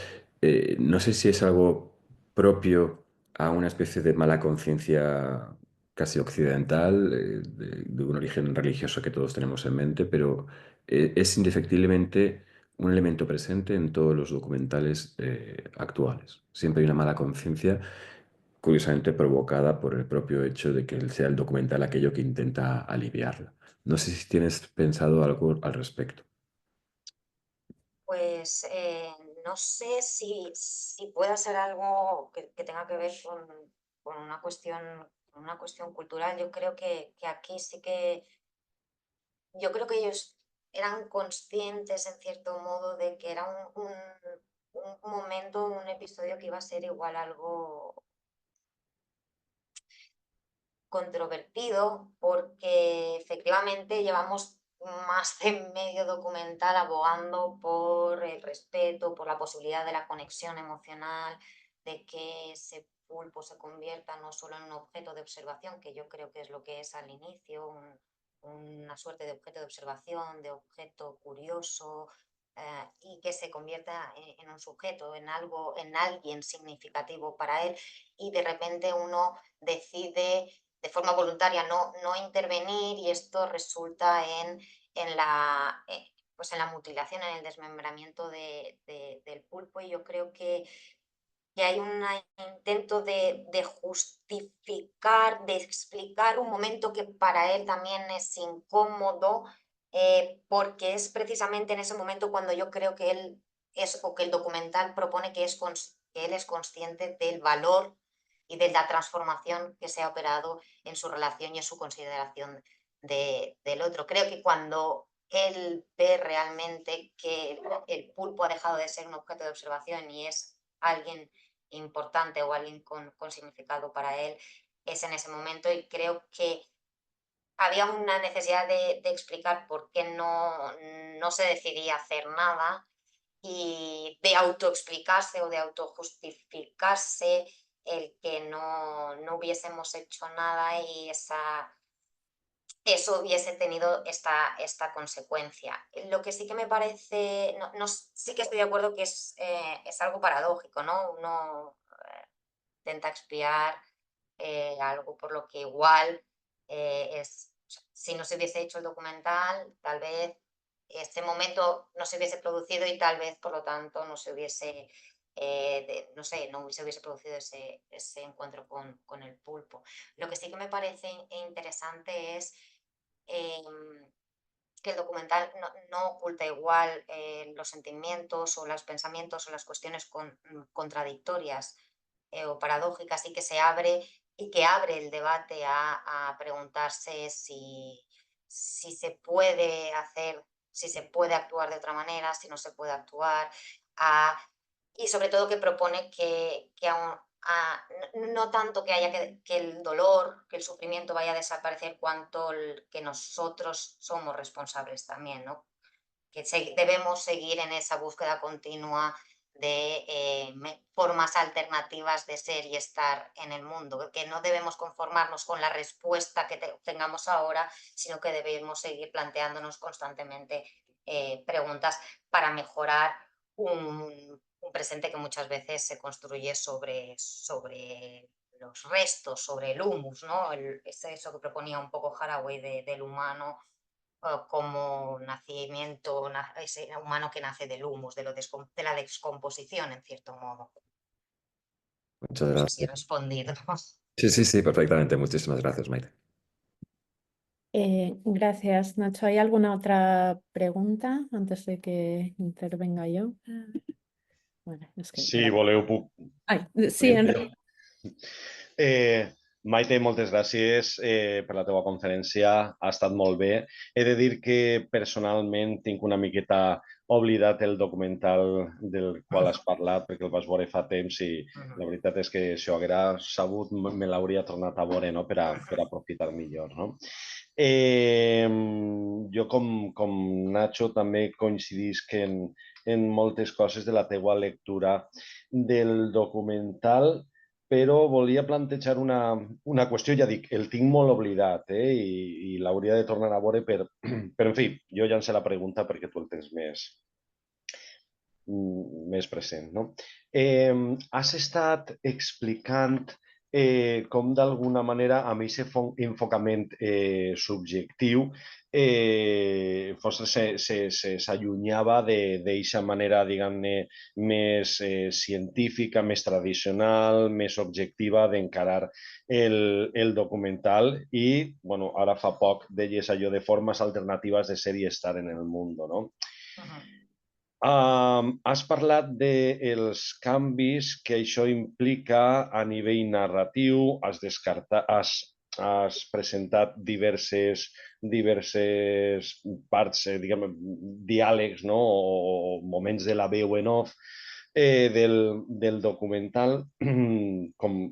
Speaker 3: no sé si es algo propio a una especie de mala conciencia casi occidental, de un origen religioso que todos tenemos en mente, pero es indefectiblemente un elemento presente en todos los documentales actuales. Siempre hay una mala conciencia, curiosamente provocada por el propio hecho de que él sea el documental aquello que intenta aliviarla. No sé si tienes pensado algo al respecto.
Speaker 2: Pues no sé si puede ser algo que tenga que ver con una cuestión cultural. Yo creo que aquí sí que, yo creo que ellos eran conscientes en cierto modo de que era un momento, un episodio que iba a ser igual algo controvertido, porque efectivamente llevamos más de medio documental abogando por el respeto, por la posibilidad de la conexión emocional, de que ese pulpo se convierta no solo en un objeto de observación, que yo creo que es lo que es al inicio, una suerte de objeto de observación, de objeto curioso, y que se convierta en un sujeto, en algo, en alguien significativo para él, y de repente uno decide de forma voluntaria no intervenir, y esto resulta pues en la mutilación, en el desmembramiento del pulpo. Y yo creo que hay un intento de justificar, de explicar un momento que para él también es incómodo, porque es precisamente en ese momento cuando yo creo que él es, o que el documental propone que él es consciente del valor y de la transformación que se ha operado en su relación y en su consideración del otro. Creo que cuando él ve realmente que el pulpo ha dejado de ser un objeto de observación y es alguien importante o alguien con significado para él, es en ese momento. Y creo que había una necesidad de explicar por qué no se decidía hacer nada, y de autoexplicarse o de autojustificarse el que no hubiésemos hecho nada, y eso hubiese tenido esta consecuencia. Lo que sí que me parece, sí que estoy de acuerdo que es algo paradójico, ¿no? Uno intenta expiar algo por lo que igual si no se hubiese hecho el documental, tal vez este momento no se hubiese producido, y tal vez, por lo tanto, no se hubiese, no sé, no se hubiese producido ese encuentro con el pulpo. Lo que sí que me parece interesante es em, que el documental no oculta igual los sentimientos o los pensamientos o las cuestiones contradictorias o paradójicas, y que se abre y que abre el debate a preguntarse si se puede hacer si se puede actuar de otra manera, si no se puede actuar, y sobre todo que propone que no tanto que haya que el dolor, que el sufrimiento vaya a desaparecer, cuanto que nosotros somos responsables también, ¿no? Que debemos seguir en esa búsqueda continua de formas alternativas de ser y estar en el mundo, que no debemos conformarnos con la respuesta que tengamos ahora, sino que debemos seguir planteándonos constantemente preguntas para mejorar un presente que muchas veces se construye sobre los restos, sobre el humus, ¿no? Es eso que proponía un poco Haraway del humano como nacimiento, ese humano que nace del humus, de la descomposición, en cierto modo.
Speaker 3: Muchas
Speaker 2: No sé si he
Speaker 3: gracias.
Speaker 2: respondido.
Speaker 3: Sí, sí, sí, perfectamente. Muchísimas gracias, Maite.
Speaker 1: Gracias, Nacho. ¿Hay alguna otra pregunta antes de que intervenga yo? Bueno, es que...
Speaker 4: Si voleu, puc...
Speaker 1: Ay, sí, Enrique.
Speaker 4: Maite, moltes gràcies per la teva conferència, ha estat molt bé. He de dir que personalment tinc una miqueta oblidat el documental del qual has parlat, perquè el vas veure fa temps i la veritat és que si ho haguera sabut me l'hauria tornat a veure, no? per aprofitar millor. No? Jo, com Nacho, també coincidisc en moltes coses de la teua lectura del documental, però volia plantejar una qüestió, ja dic, el tinc molt oblidat i l'hauria de tornar a veure, però en fi, jo llance la pregunta perquè tu el tens més present. No? Has estat explicant com d'alguna manera amb aquest enfocament subjectiu s'allunyava d'aquesta manera, diguem-ne, més científica, més tradicional, més objectiva d'encarar el documental i, bueno, ara fa poc deies allò de formes alternatives de ser i estar en el món, no? Has parlat dels canvis que això implica a nivell narratiu, has presentat diverses parts, diàlegs, no? O moments de la veu en off del documental, com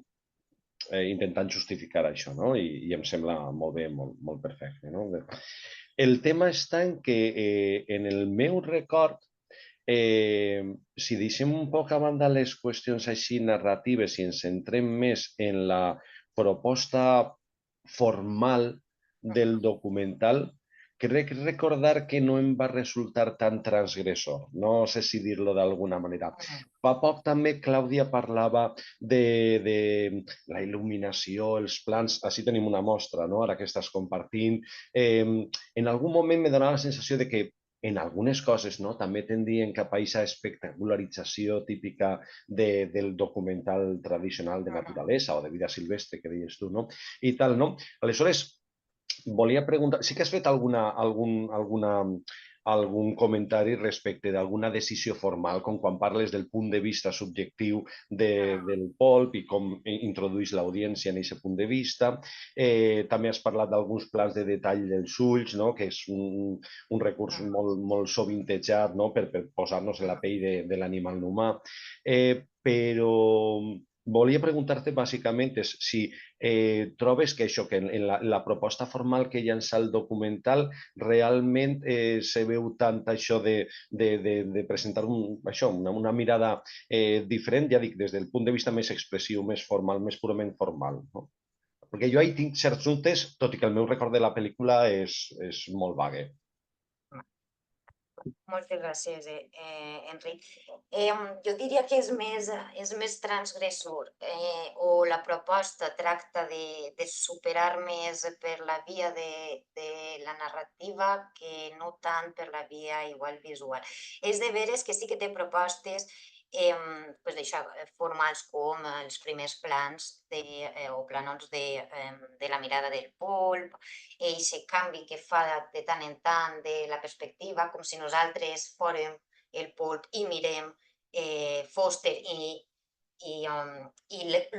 Speaker 4: intentant justificar això, no? I em sembla molt bé, molt perfecte. No? El tema està en que en el meu record si deixem un poc a banda les qüestions així narratives i ens centrem més en la proposta formal del documental, crec recordar que no em va resultar tan transgressor. No sé si dir-lo d'alguna manera. Fa poc també Clàudia parlava de la il·luminació, els plans. Així tenim una mostra, no? Ara que estàs compartint. En algun moment me donava la sensació de que en algunes coses, no? També tendien cap a aquesta espectacularització típica del documental tradicional de naturalesa o de vida silvestre, que deies tu, no? I tal, no? Aleshores, volia preguntar, sí que has fet algun comentari respecte d'alguna decisió formal, com quan parles del punt de vista subjectiu del polp i com introduïs l'audiència en aquest punt de vista. També has parlat d'alguns plans de detall dels ulls, no? Que és un recurs molt sovintejat, no? per posar-nos en la pell de l'animal humà. Però volia preguntar-te bàsicament si trobes que això, que en la proposta formal que llança el documental realment se veu tant això de presentar una mirada diferent, ja dic, des del punt de vista més expressiu, més formal, més purament formal. No? Perquè jo hi tinc certs dubtes, tot i que el meu record de la pel·lícula és molt vague.
Speaker 2: Moltes gràcies, Enric. Jo diria que és més transgressor o la proposta tracta de superar més per la via de la narrativa que no tant per la via igual visual. És de veres que sí que té propostes formals com els primers plans o plànols de la mirada del polp, aquest canvi que fa de tant en tant de la perspectiva, com si nosaltres fórem el polp i mirem Foster i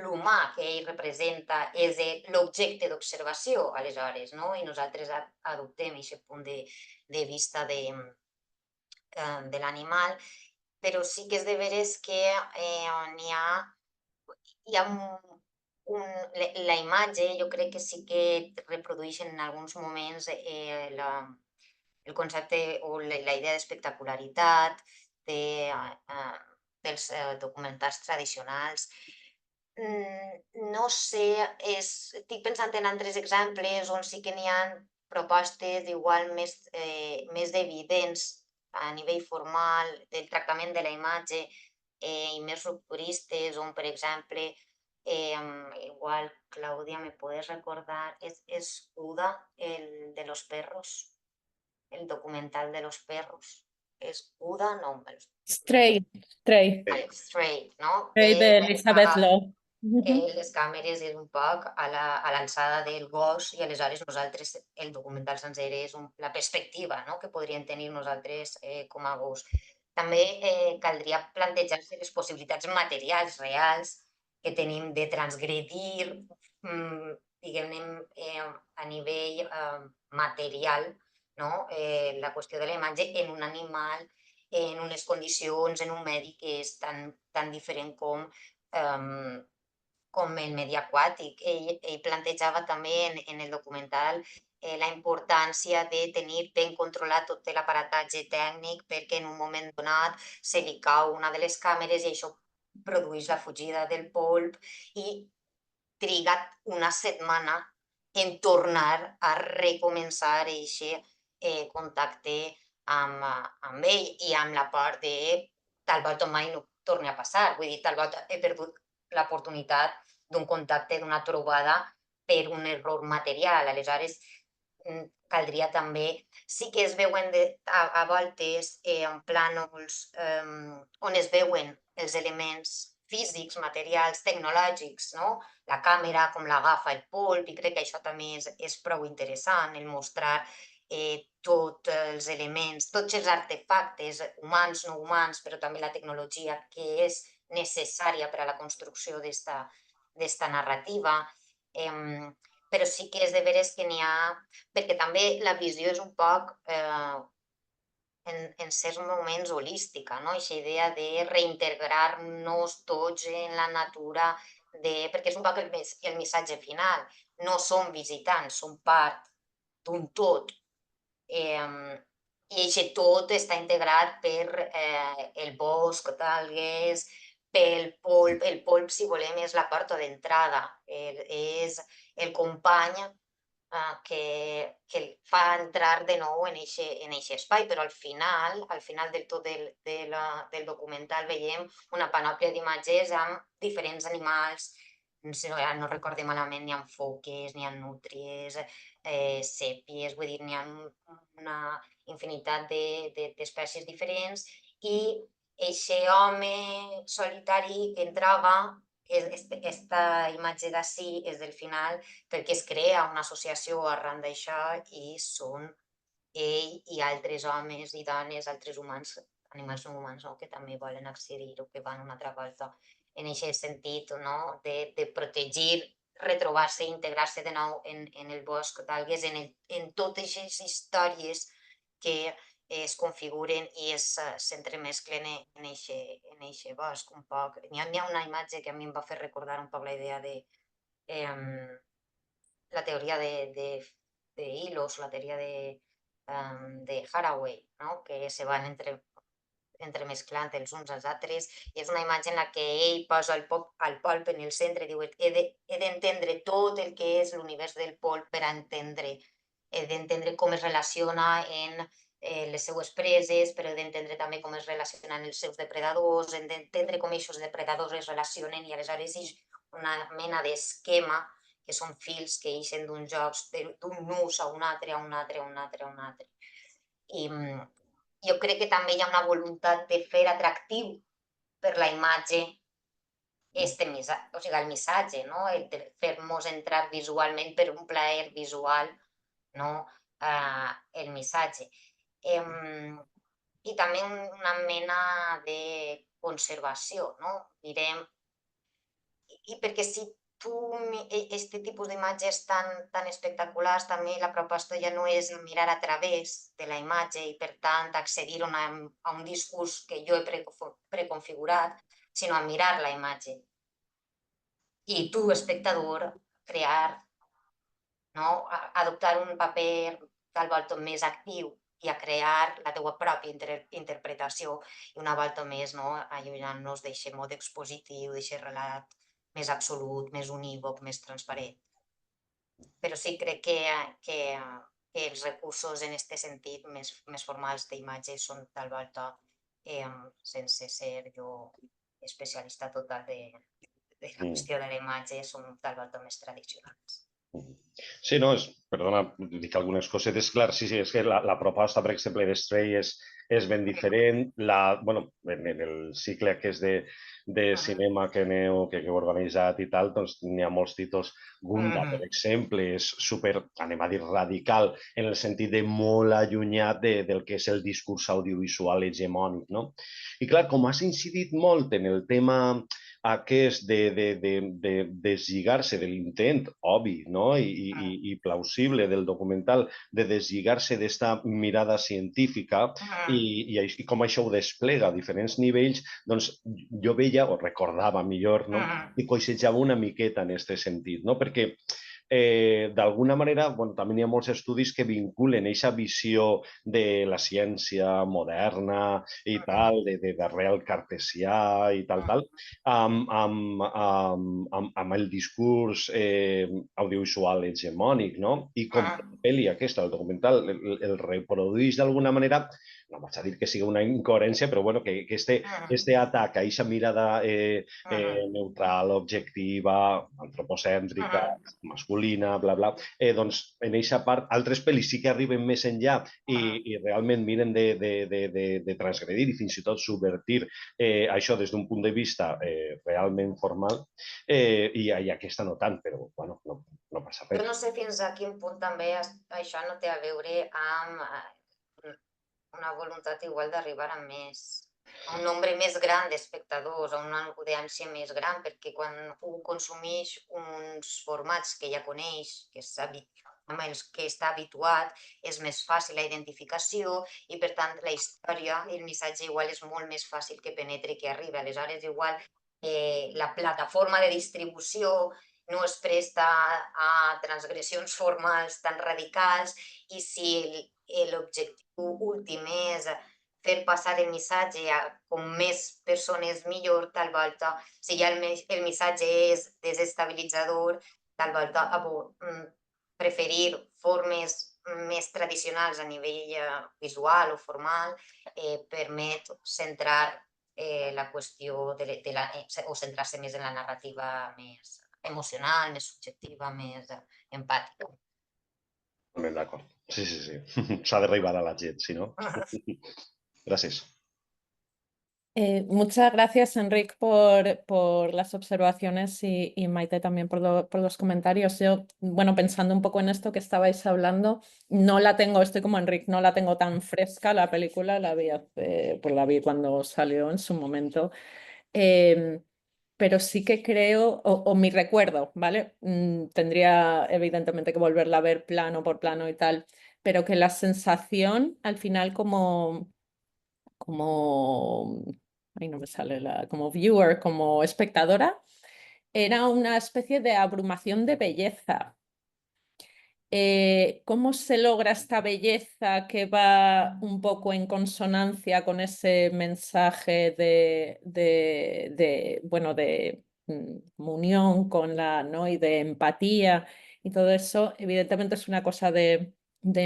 Speaker 2: l'humà que ell representa és l'objecte d'observació, aleshores, no? I nosaltres adoptem aquest punt de vista de l'animal, però sí que és de veres que hi ha la imatge, jo crec que sí que reprodueix en alguns moments el concepte o la idea d'espectacularitat dels documentals tradicionals. No sé, estic pensant en altres exemples on sí que n'hi ha propostes igual més evidents a nivell formal del tractament de la imatge i més rupturistes, on, per exemple, igual, Claudia, ¿me puedes recordar? Es Uda, el de los perros, el documental de los perros. ¿Es Uda? No,
Speaker 1: Stray, Stray,
Speaker 2: Stray, no?
Speaker 1: Stray de Elizabeth Law.
Speaker 2: Les càmeres és un poc a l'alçada del gos i aleshores nosaltres, el documental sencer és la perspectiva, no?, que podríem tenir nosaltres com a gos. També caldria plantejar-se les possibilitats materials reals que tenim de transgredir, diguem-ne, a nivell material, no?, la qüestió de la imatge en un animal, en unes condicions, en un medi que és tan diferent com el medi aquàtic. Ell plantejava també en el documental la importància de tenir ben controlat tot l'aparatatge tècnic perquè en un moment donat se li cau una de les càmeres i això produeix la fugida del polp i triga una setmana en tornar a recomençar aquest contacte amb ell i amb la part de tal volta mai no torni a passar. Vull dir, tal volta he perdut l'oportunitat d'un contacte, d'una trobada per un error material. Aleshores, caldria també... Sí que es veuen a voltes en plànols on es veuen els elements físics, materials, tecnològics, no? La càmera, com l'agafa el polp, i crec que això també és prou interessant, el mostrar tots els elements, tots els artefactes humans, no humans, però també la tecnologia que és necessària per a la construcció d'esta narrativa. Però sí que és de veres que n'hi ha... Perquè també la visió és un poc en certs moments holística, no? Aquesta idea de reintegrar-nos tots en la natura, perquè és un poc el missatge final. No som visitants, som part d'un tot. I aquest tot està integrat per el bosc d'algues, pel polp. El polp, si volem, és la porta d'entrada, és el company que el fa entrar de nou en aquest espai, però al final del tot del documental veiem una panòplia d'imatges amb diferents animals, no recorde malament, n'hi ha foques, n'hi ha nútries, sèpies, vull dir, n'hi ha una infinitat d'espècies diferents i aquest home solitari que entrava, aquesta imatge d'ací és del final, perquè es crea una associació arran d'això i són ell i altres homes i dones, altres humans, animals no humans, no?, que també volen accedir o que van una altra volta en aquest sentit, no?, de protegir, retrobar-se i integrar-se de nou en el bosc d'algues, en totes aquestes històries que es configuren i s'entremesclen en eixe bosc un poc. N'hi ha una imatge que a mi em va fer recordar un poc la idea de la teoria de Hilos, la teoria de Haraway, no?, que se van entremesclant els uns als altres, i és una imatge en la que ell posa el polp en el centre, diu, he d'entendre tot el que és l'univers del polp per entendre, he d'entendre com es relaciona en les seues preses, però he d'entendre també com es relacionen els seus depredadors, he d'entendre com aquests depredadors es relacionen i aleshores és una mena d'esquema que són fils que ixen d'un joc, d'un nus a un altre, a un altre, a un altre, a un altre. I jo crec que també hi ha una voluntat de fer atractiu per la imatge el missatge, no?, el de fer-nos entrar visualment per un plaer visual, no?, el missatge. I també una mena de conservació, no? Mirem i perquè si tu, este tipus d'imatges tan espectaculars, també la proposta ja no és mirar a través de la imatge i, per tant, accedir a un discurs que jo he preconfigurat, sinó a mirar la imatge. I tu, espectador, crear, no? Adoptar un paper tal volta més actiu i a crear la teua pròpia interpretació i una volta més, no? Allunyant-nos d'aquest mot expositiu, d'aquest relat més absolut, més unívoc, més transparent. Però sí, crec que els recursos en aquest sentit més formals d'imatge són tal volta, sense ser jo especialista total de la qüestió de la imatge, són tal volta més tradicionals.
Speaker 4: Sí, no, perdona, dic algunes cosetes. Clar, sí, és que la proposta, per exemple, d'Stray és ben diferent. Bueno, en el cicle aquest de cinema que heu organitzat i tal, doncs n'hi ha molts títols. Gunda, per exemple, és super, anem a dir, radical, en el sentit de molt allunyat del que és el discurs audiovisual hegemònic, no? I clar, com has incidit molt en el tema aquest de deslligar-se de l'intent obvi, no? I plausible del documental de deslligar-se d'esta mirada científica i com això ho desplega a diferents nivells, doncs jo veia o recordava millor, no? I coixejava una miqueta en aquest sentit, no? Perquè d'alguna manera, bueno, també hi ha molts estudis que vinculen aquesta visió de la ciència moderna i tal, d'arrel cartesià i tal, amb el discurs audiovisual hegemònic, no? I com la pel·li aquesta, el documental, el reprodueix d'alguna manera, no vaig a dir que sigui una incoherència, però bueno, que este atac a aquesta mirada neutral, objectiva, antropocèntrica, masculina, bla, bla, doncs en aquesta part altres pel·lis sí que arriben més enllà i realment miren de transgredir i fins i tot subvertir això des d'un punt de vista realment formal i aquesta no tant, però bueno, no passa res.
Speaker 2: Jo no sé fins a quin punt també això no té a veure amb una voluntat igual d'arribar a un nombre més gran d'espectadors, a una audiència més gran, perquè quan un consumeix uns formats que ja coneix, amb els que està habituat, és més fàcil la identificació i, per tant, la història i el missatge igual és molt més fàcil que penetre i que arribi. Aleshores, igual, la plataforma de distribució no es presta a transgressions formals tan radicals i si l'objectiu últim és fer passar el missatge a com més persones millor, tal volta, si ja el missatge és desestabilitzador, tal volta preferir formes més tradicionals a nivell visual o formal permet centrar la qüestió o centrar-se més en la narrativa més emocional, més subjectiva, més empàtica.
Speaker 4: D'acord. Sí. S'ha d'arribar a la gent, si no. Gracias.
Speaker 1: Muchas gracias, Enric, por las observaciones y Maite también por los comentarios. Yo, bueno, pensando un poco en esto que estabais hablando, no la tengo, estoy como Enric, no la tengo tan fresca la película, la vi cuando salió en su momento. Pero sí que creo, o mi recuerdo, ¿vale? Tendría evidentemente que volverla a ver plano por plano y tal, pero que la sensación al final como ahí no me sale como viewer, como espectadora, era una especie de abrumación de belleza. ¿Cómo se logra esta belleza que va un poco en consonancia con ese mensaje de unión con ¿no? y de empatía y todo eso? Evidentemente es una cosa de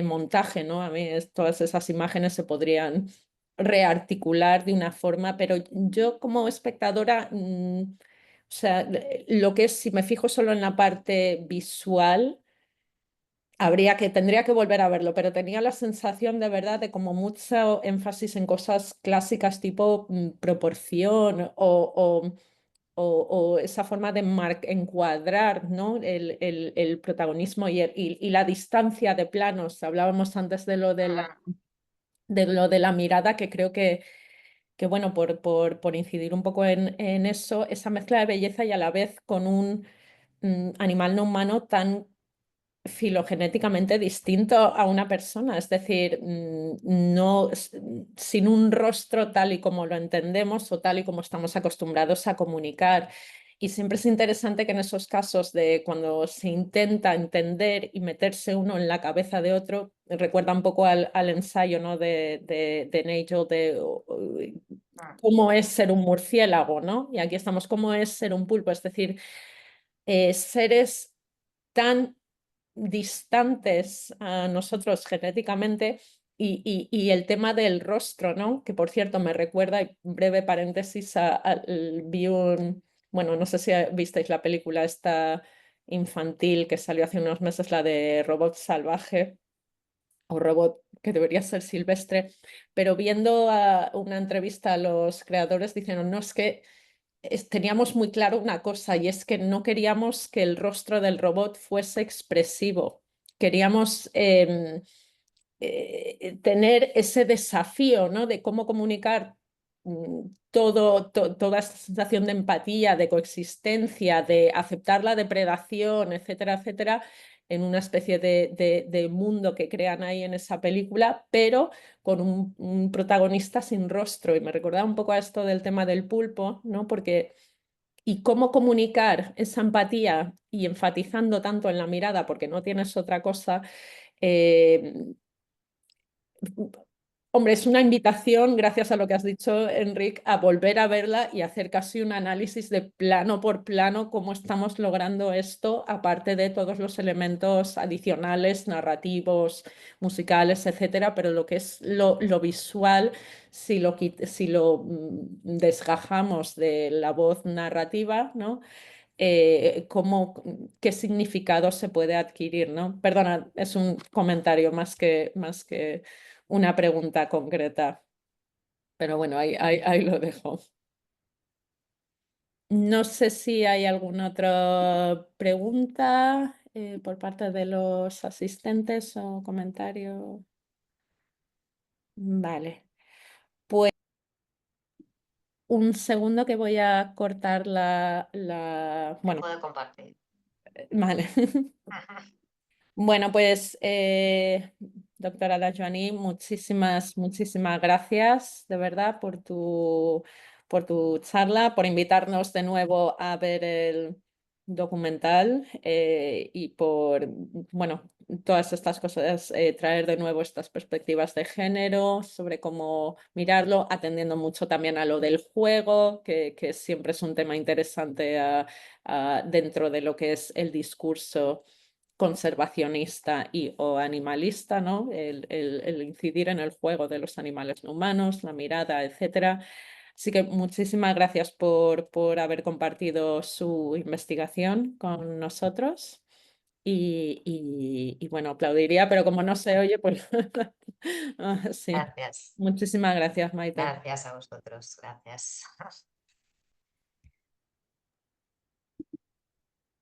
Speaker 1: montaje, ¿no? A mí todas esas imágenes se podrían rearticular de una forma, pero yo como espectadora, o sea, lo que es, si me fijo solo en la parte visual, tendría que volver a verlo, pero tenía la sensación de verdad de como mucho énfasis en cosas clásicas tipo proporción o esa forma de encuadrar, ¿no? el protagonismo y la distancia de planos. Hablábamos antes de lo de la mirada, que creo que que bueno, por incidir un poco en eso, esa mezcla de belleza y a la vez con un animal no humano tan filogenéticamente distinto a una persona, es decir, no, sin un rostro tal y como lo entendemos o tal y como estamos acostumbrados a comunicar. Y siempre es interesante que en esos casos de cuando se intenta entender y meterse uno en la cabeza de otro, recuerda un poco al ensayo, ¿no? de Nagel de cómo es ser un murciélago, ¿no? Y aquí estamos, cómo es ser un pulpo, es decir, seres tan distantes a nosotros genéticamente y el tema del rostro, ¿no? Que por cierto me recuerda, y breve paréntesis, vi bueno, no sé si visteis la película esta infantil que salió hace unos meses, la de Robot Salvaje o Robot que debería ser silvestre, pero viendo una entrevista a los creadores dijeron, no, es que teníamos muy claro una cosa y es que no queríamos que el rostro del robot fuese expresivo. Queríamos tener ese desafío, ¿no? De cómo comunicar toda esta sensación de empatía, de coexistencia, de aceptar la depredación, etcétera, etcétera, en una especie de mundo que crean ahí en esa película, pero con un protagonista sin rostro. Y me recordaba un poco a esto del tema del pulpo, ¿no? Porque y cómo comunicar esa empatía y enfatizando tanto en la mirada, porque no tienes otra cosa. Hombre, es una invitación, gracias a lo que has dicho, Enric, a volver a verla y hacer casi un análisis de plano por plano cómo estamos logrando esto, aparte de todos los elementos adicionales, narrativos, musicales, etcétera, pero lo que es lo visual, si lo desgajamos de la voz narrativa, ¿no? Qué significado se puede adquirir, ¿no? Perdona, es un comentario más que una pregunta concreta, pero bueno, ahí lo dejo. No sé si hay alguna otra pregunta por parte de los asistentes o comentario. Vale, pues un segundo que voy a cortar bueno,
Speaker 2: Puedo compartir.
Speaker 1: vale. Bueno, pues, doctora Dajwani, muchísimas gracias de verdad por tu charla, por invitarnos de nuevo a ver el documental y por, bueno, todas estas cosas, traer de nuevo estas perspectivas de género, sobre cómo mirarlo, atendiendo mucho también a lo del juego, que siempre es un tema interesante dentro de lo que es el discurso conservacionista y o animalista, ¿no? El incidir en el juego de los animales no humanos, la mirada, etcétera. Así que muchísimas gracias por haber compartido su investigación con nosotros. Y bueno, aplaudiría, pero como no se oye, pues sí.
Speaker 2: Gracias.
Speaker 1: Muchísimas gracias, Maite.
Speaker 2: Gracias a vosotros. Gracias.